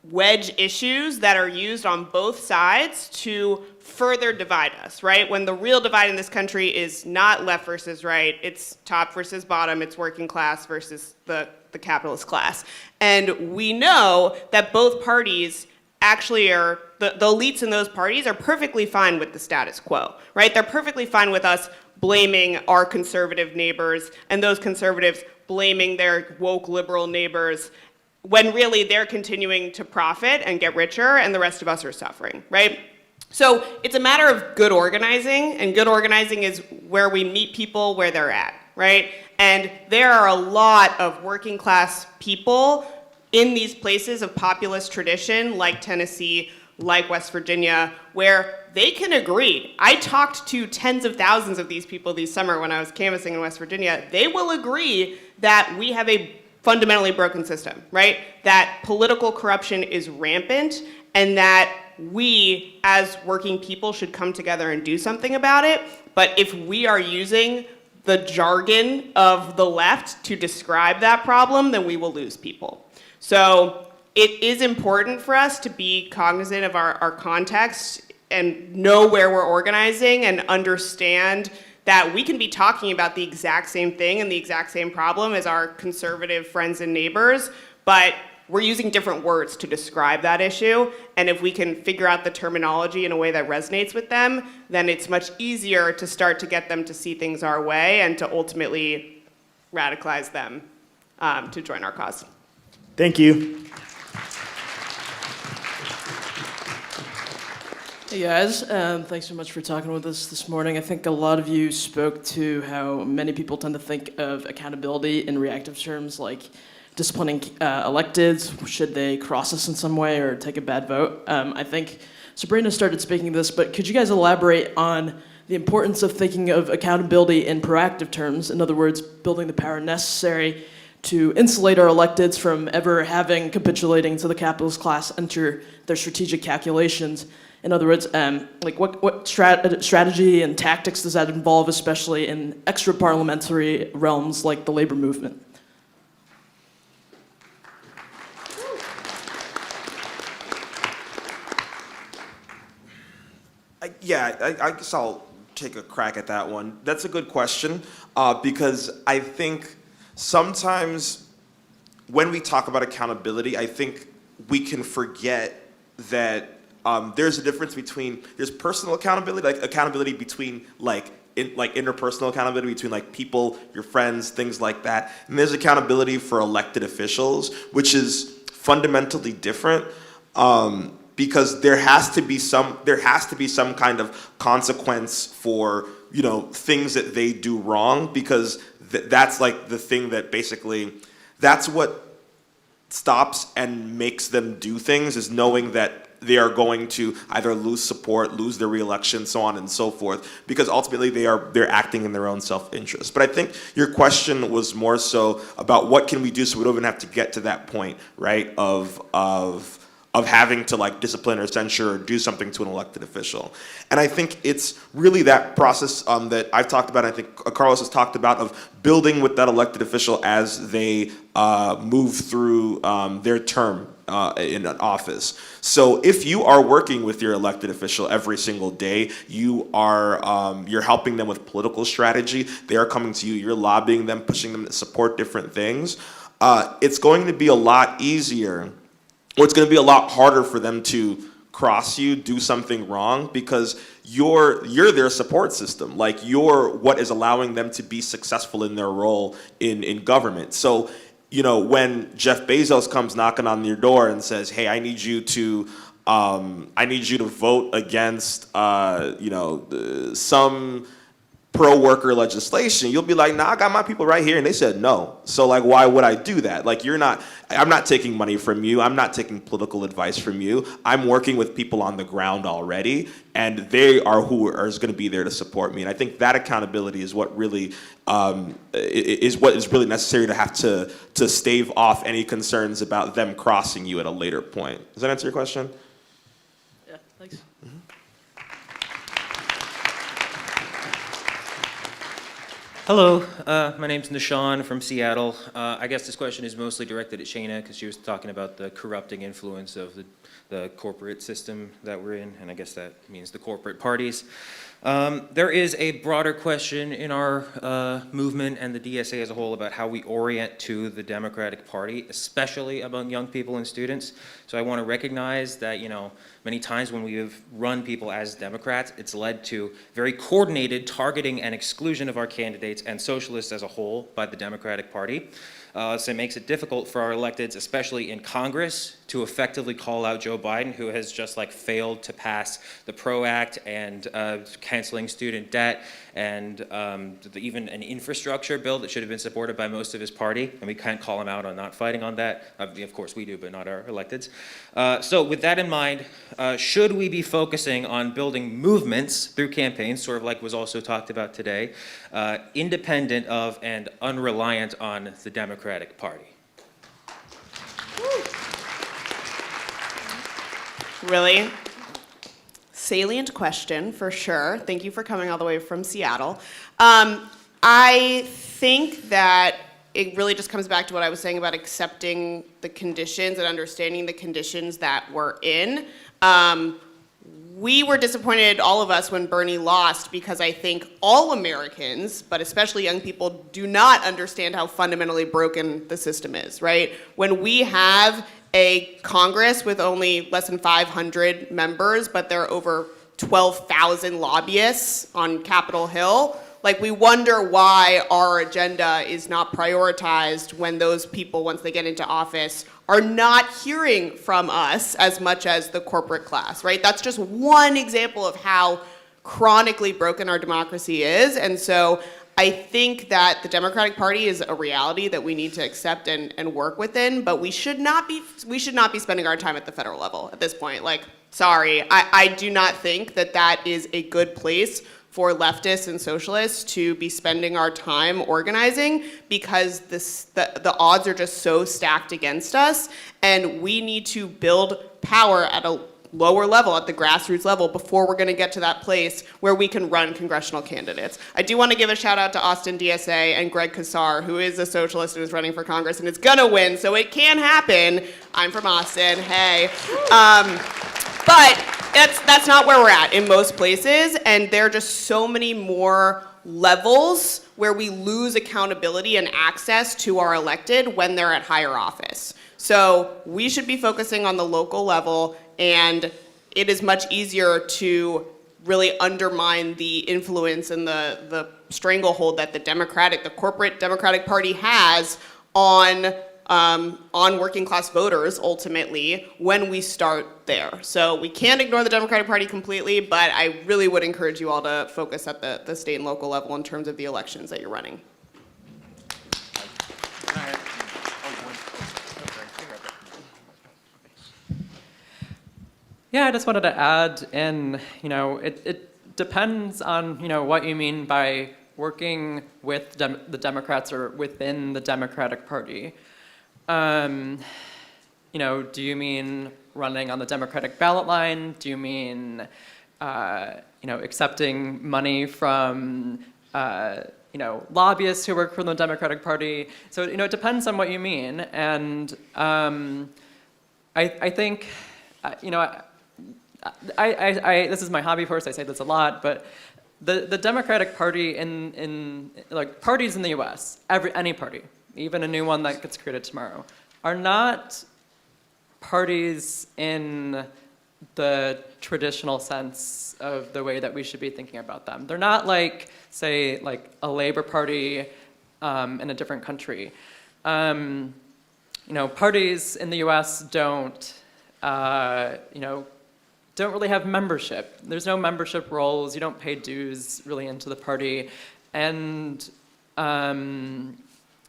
wedge issues that are used on both sides to further divide us, right? When the real divide in this country is not left versus right, it's top versus bottom, it's working class versus the capitalist class. And we know that both parties actually are, the elites in those parties are perfectly fine with the status quo, right? They're perfectly fine with us blaming our conservative neighbors and those conservatives blaming their woke liberal neighbors when really they're continuing to profit and get richer and the rest of us are suffering, right? So it's a matter of good organizing, and good organizing is where we meet people where they're at, right? And there are a lot of working class people in these places of populist tradition, like Tennessee, like West Virginia, where they can agree. I talked to tens of thousands of these people this summer when I was canvassing in West Virginia. They will agree that we have a fundamentally broken system, right? That political corruption is rampant and that we as working people should come together and do something about it. But if we are using the jargon of the left to describe that problem, then we will lose people. So it is important for us to be cognizant of our context and know where we're organizing and understand that we can be talking about the exact same thing and the exact same problem as our conservative friends and neighbors, but we're using different words to describe that issue. And if we can figure out the terminology in a way that resonates with them, then it's much easier to start to get them to see things our way and to ultimately radicalize them to join our cause. Thank you. Hey guys, thanks so much for talking with us this morning. I think a lot of you spoke to how many people tend to think of accountability in reactive terms, like disciplining electeds, should they cross us in some way or take a bad vote. I think Sabrina started speaking of this, but could you guys elaborate on the importance of thinking of accountability in proactive terms? In other words, building the power necessary to insulate our electeds from ever capitulating to the capitalist class enter their strategic calculations. In other words, like what strategy and tactics does that involve, especially in extra-parliamentary realms like the labor movement? I guess I'll take a crack at that one. That's a good question because I think sometimes when we talk about accountability, I think we can forget that there's a difference between, there's personal accountability, like accountability between interpersonal accountability between like people, your friends, things like that. And there's accountability for elected officials, which is fundamentally different because there has to be some kind of consequence for, things that they do wrong, because that's like the thing that basically, that's what stops and makes them do things, is knowing that they are going to either lose support, lose their reelection, so on and so forth, because ultimately they're acting in their own self-interest. But I think your question was more so about what can we do so we don't even have to get to that point, right, of of having to like discipline or censure or do something to an elected official. And I think it's really that process that I've talked about, I think Carlos has talked about, of building with that elected official as they move through their term in an office. So if you are working with your elected official every single day, you are you're helping them with political strategy, they are coming to you, you're lobbying them, pushing them to support different things, it's going to be a lot easier, or it's going to be a lot harder for them to cross you, do something wrong, because you're their support system. Like, you're what is allowing them to be successful in their role in government. So, you know, when Jeff Bezos comes knocking on your door and says, "Hey, I need you to vote against some pro-worker legislation," you'll be like, "Nah, I got my people right here," and they said no. So like, why would I do that? Like, I'm not taking money from you. I'm not taking political advice from you. I'm working with people on the ground already, and they are who is going to be there to support me. And I think that accountability is what really is what is really necessary to have to stave off any concerns about them crossing you at a later point. Does that answer your question? Yeah, thanks. Hello, my name's Nishan from Seattle. I guess this question is mostly directed at Shayna because she was talking about the corrupting influence of the corporate system that we're in, and I guess that means the corporate parties. There is a broader question in our movement and the DSA as a whole about how we orient to the Democratic Party, especially among young people and students. So I want to recognize that, you know, many times when we have run people as Democrats, it's led to very coordinated targeting and exclusion of our candidates and socialists as a whole by the Democratic Party. So it makes it difficult for our electeds, especially in Congress, to effectively call out Joe Biden, who has just like failed to pass the PRO Act and canceling student debt and even an infrastructure bill that should have been supported by most of his party. And we can't call him out on not fighting on that. Of course we do, but not our electeds. So with that in mind, should we be focusing on building movements through campaigns, sort of like was also talked about today, independent of and unreliant on the Democratic Party? Really salient question, for sure. Thank you for coming all the way from Seattle. I think that it really just comes back to what I was saying about accepting the conditions and understanding the conditions that we're in. We were disappointed, all of us, when Bernie lost, because I think all Americans, but especially young people, do not understand how fundamentally broken the system is, right? When we have a Congress with only less than 500 members, but there are over 12,000 lobbyists on Capitol Hill, like, we wonder why our agenda is not prioritized when those people, once they get into office, are not hearing from us as much as the corporate class, right? That's just one example of how chronically broken our democracy is. And so I think that the Democratic Party is a reality that we need to accept and work within, but we should not be spending our time at the federal level at this point. Like, sorry, I do not think that that is a good place for leftists and socialists to be spending our time organizing, because the odds are just so stacked against us, and we need to build power at a lower level, at the grassroots level, before we're gonna get to that place where we can run congressional candidates. I do wanna give a shout out to Austin DSA and Greg Kassar, who is a socialist and is running for Congress and is gonna win, so it can happen. I'm from Austin, hey. But that's not where we're at in most places, and there are just so many more levels where we lose accountability and access to our elected when they're at higher office. So we should be focusing on the local level, and it is much easier to really undermine the influence and the stranglehold that the corporate Democratic Party has on working class voters, ultimately, when we start there. So we can't ignore the Democratic Party completely, but I really would encourage you all to focus at the state and local level in terms of the elections that you're running. Yeah, I just wanted to add in, you know, it depends on, you know, what you mean by working with the Democrats or within the Democratic Party. You know, do you mean running on the Democratic ballot line? Do you mean, accepting money from, lobbyists who work for the Democratic Party? So, it depends on what you mean. And I think, this is my hobby horse, I say this a lot, but the Democratic Party in parties in the US, any party, even a new one that gets created tomorrow, are not parties in the traditional sense of the way that we should be thinking about them. They're not like, say, like a Labor Party in a different country. Parties in the US don't really have membership. There's no membership rolls. You don't pay dues really into the party. And,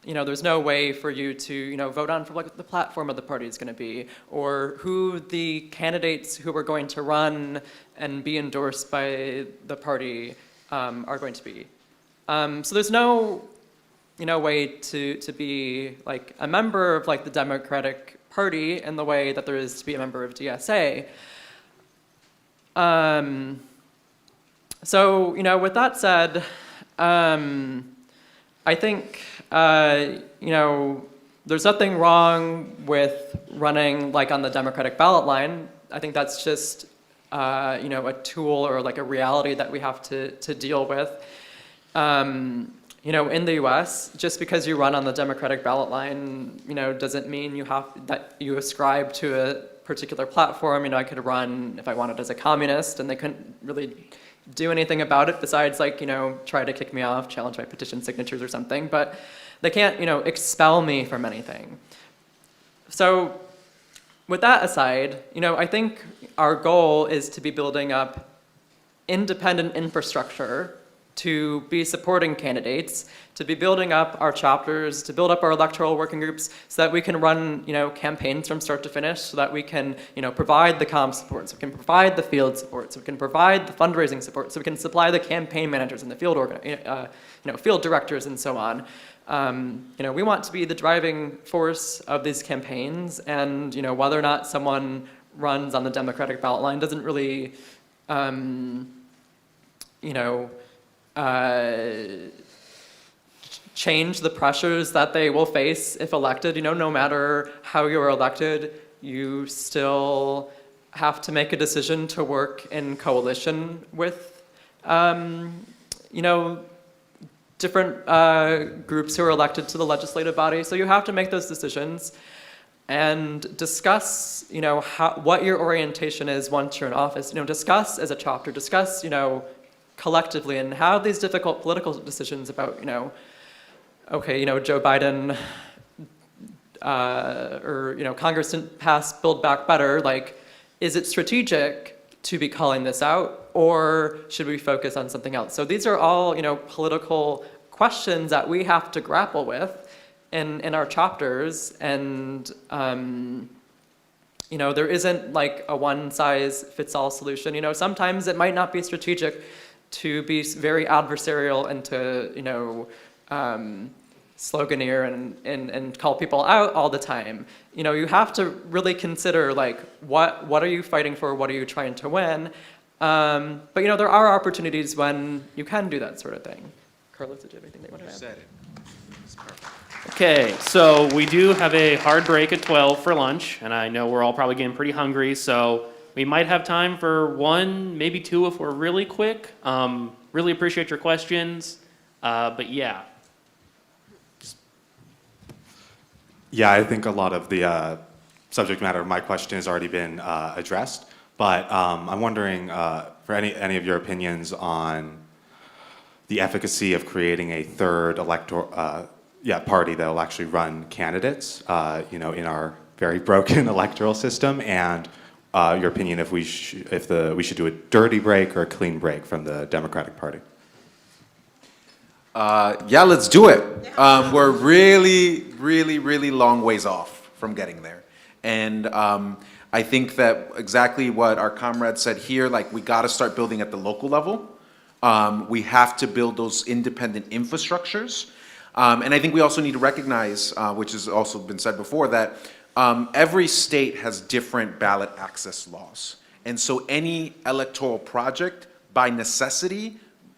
there's no way for you to, vote on for what the platform of the party is going to be, or who the candidates who are going to run and be endorsed by the party are going to be. So there's no, way to be like a member of like the Democratic Party in the way that there is to be a member of DSA. So, with that said, I think, there's nothing wrong with running like on the Democratic ballot line. I think that's just, a tool or like a reality that we have to deal with. In the US, just because you run on the Democratic ballot line, doesn't mean that you ascribe to a particular platform. I could run if I wanted as a communist, and they couldn't really do anything about it besides try to kick me off, challenge my petition signatures or something, but they can't, expel me from anything. So with that aside, I think our goal is to be building up independent infrastructure to be supporting candidates, to be building up our chapters, to build up our electoral working groups so that we can run, campaigns from start to finish, so that we can, provide the comm support, so we can provide the field support, so we can provide the fundraising support, so we can supply the campaign managers and the field field directors and so on. We want to be the driving force of these campaigns, and whether or not someone runs on the Democratic ballot line doesn't really, change the pressures that they will face if elected. No matter how you're elected, you still have to make a decision to work in coalition with, different groups who are elected to the legislative body. So you have to make those decisions and discuss, what your orientation is once you're in office. Discuss as a chapter, discuss, collectively, and have these difficult political decisions about, Joe Biden or, Congress didn't pass Build Back Better. Like, is it strategic to be calling this out, or should we focus on something else? So these are all, political questions that we have to grapple with in our chapters, and there isn't like a one-size-fits-all solution. Sometimes it might not be strategic to be very adversarial and to, sloganeer and call people out all the time. You have to really consider like what are you fighting for, what are you trying to win? But there are opportunities when you can do that sort of thing. Carlos, did you have anything that you want to add? Said it. It's perfect. Okay, so we do have a hard break at 12 for lunch, and I know we're all probably getting pretty hungry, so we might have time for one, maybe two if we're really quick. Really appreciate your questions, but yeah. Yeah, I think a lot of the subject matter of my question has already been addressed, but I'm wondering for any of your opinions on the efficacy of creating a third party that will actually run candidates, in our very broken electoral system, and your opinion if we should do a dirty break or a clean break from the Democratic Party. Yeah, let's do it. We're really, really, really long ways off from getting there. And I think that exactly what our comrade said here, like we gotta start building at the local level. We have to build those independent infrastructures. And I think we also need to recognize, which has also been said before, that every state has different ballot access laws. And so any electoral project, by necessity,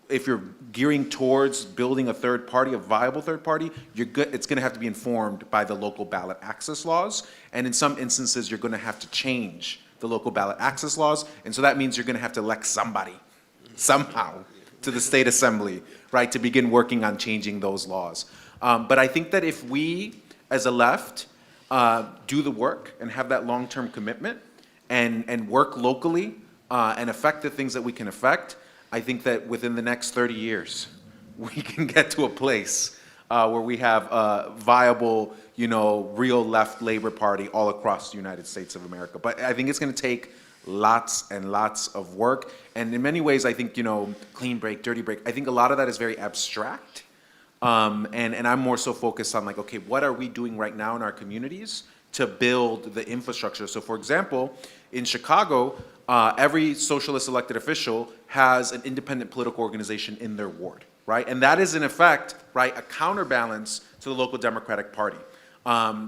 if you're gearing towards building a third party, a viable third party, it's gonna have to be informed by the local ballot access laws. And in some instances, you're gonna have to change the local ballot access laws. And so that means you're gonna have to elect somebody, somehow, to the state assembly, right, to begin working on changing those laws. But I think that if we, as a left, do the work and have that long-term commitment and work locally and affect the things that we can affect, I think that within the next 30 years, we can get to a place where we have a viable, real left Labor Party all across the United States of America. But I think it's going to take lots and lots of work. And in many ways, I think, clean break, dirty break, I think a lot of that is very abstract. And I'm more so focused on like, okay, what are we doing right now in our communities to build the infrastructure? So for example, in Chicago, every socialist elected official has an independent political organization in their ward, right? And that is in effect, right, a counterbalance to the local Democratic Party.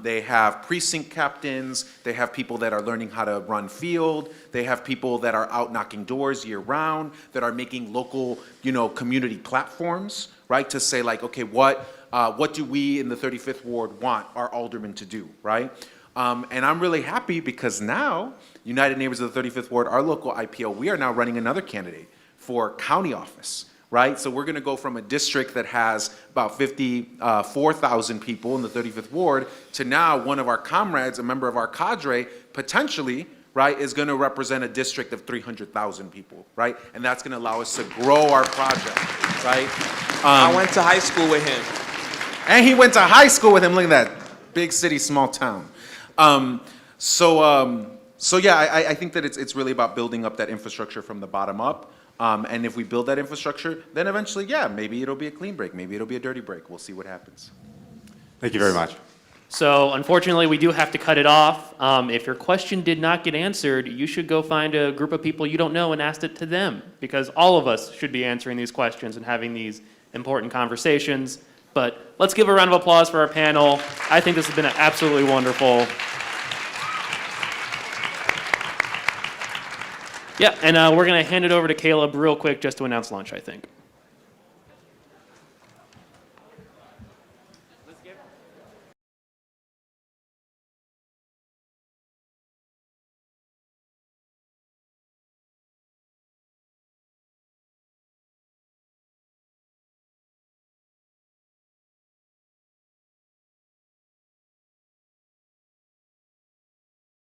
They have precinct captains, they have people that are learning how to run field, they have people that are out knocking doors year round, that are making local, community platforms, right? To say like, okay, what do we in the 35th Ward want our aldermen to do, right? And I'm really happy because now, United Neighbors of the 35th Ward, our local IPO, we are now running another candidate for county office, right? So we're gonna go from a district that has about 54,000 people in the 35th Ward to now one of our comrades, a member of our cadre, potentially, right, is gonna represent a district of 300,000 people, right? And that's gonna allow us to grow our project, right? I went to high school with him. And he went to high school with him, look at that, big city, small town. So yeah, I think that it's really about building up that infrastructure from the bottom up. And if we build that infrastructure, then eventually, yeah, maybe it'll be a clean break, maybe it'll be a dirty break. We'll see what happens. Thank you very much. So unfortunately, we do have to cut it off. If your question did not get answered, you should go find a group of people you don't know and ask it to them, because all of us should be answering these questions and having these important conversations. But let's give a round of applause for our panel. I think this has been absolutely wonderful. Yeah, and we're going to hand it over to Caleb real quick just to announce lunch, I think.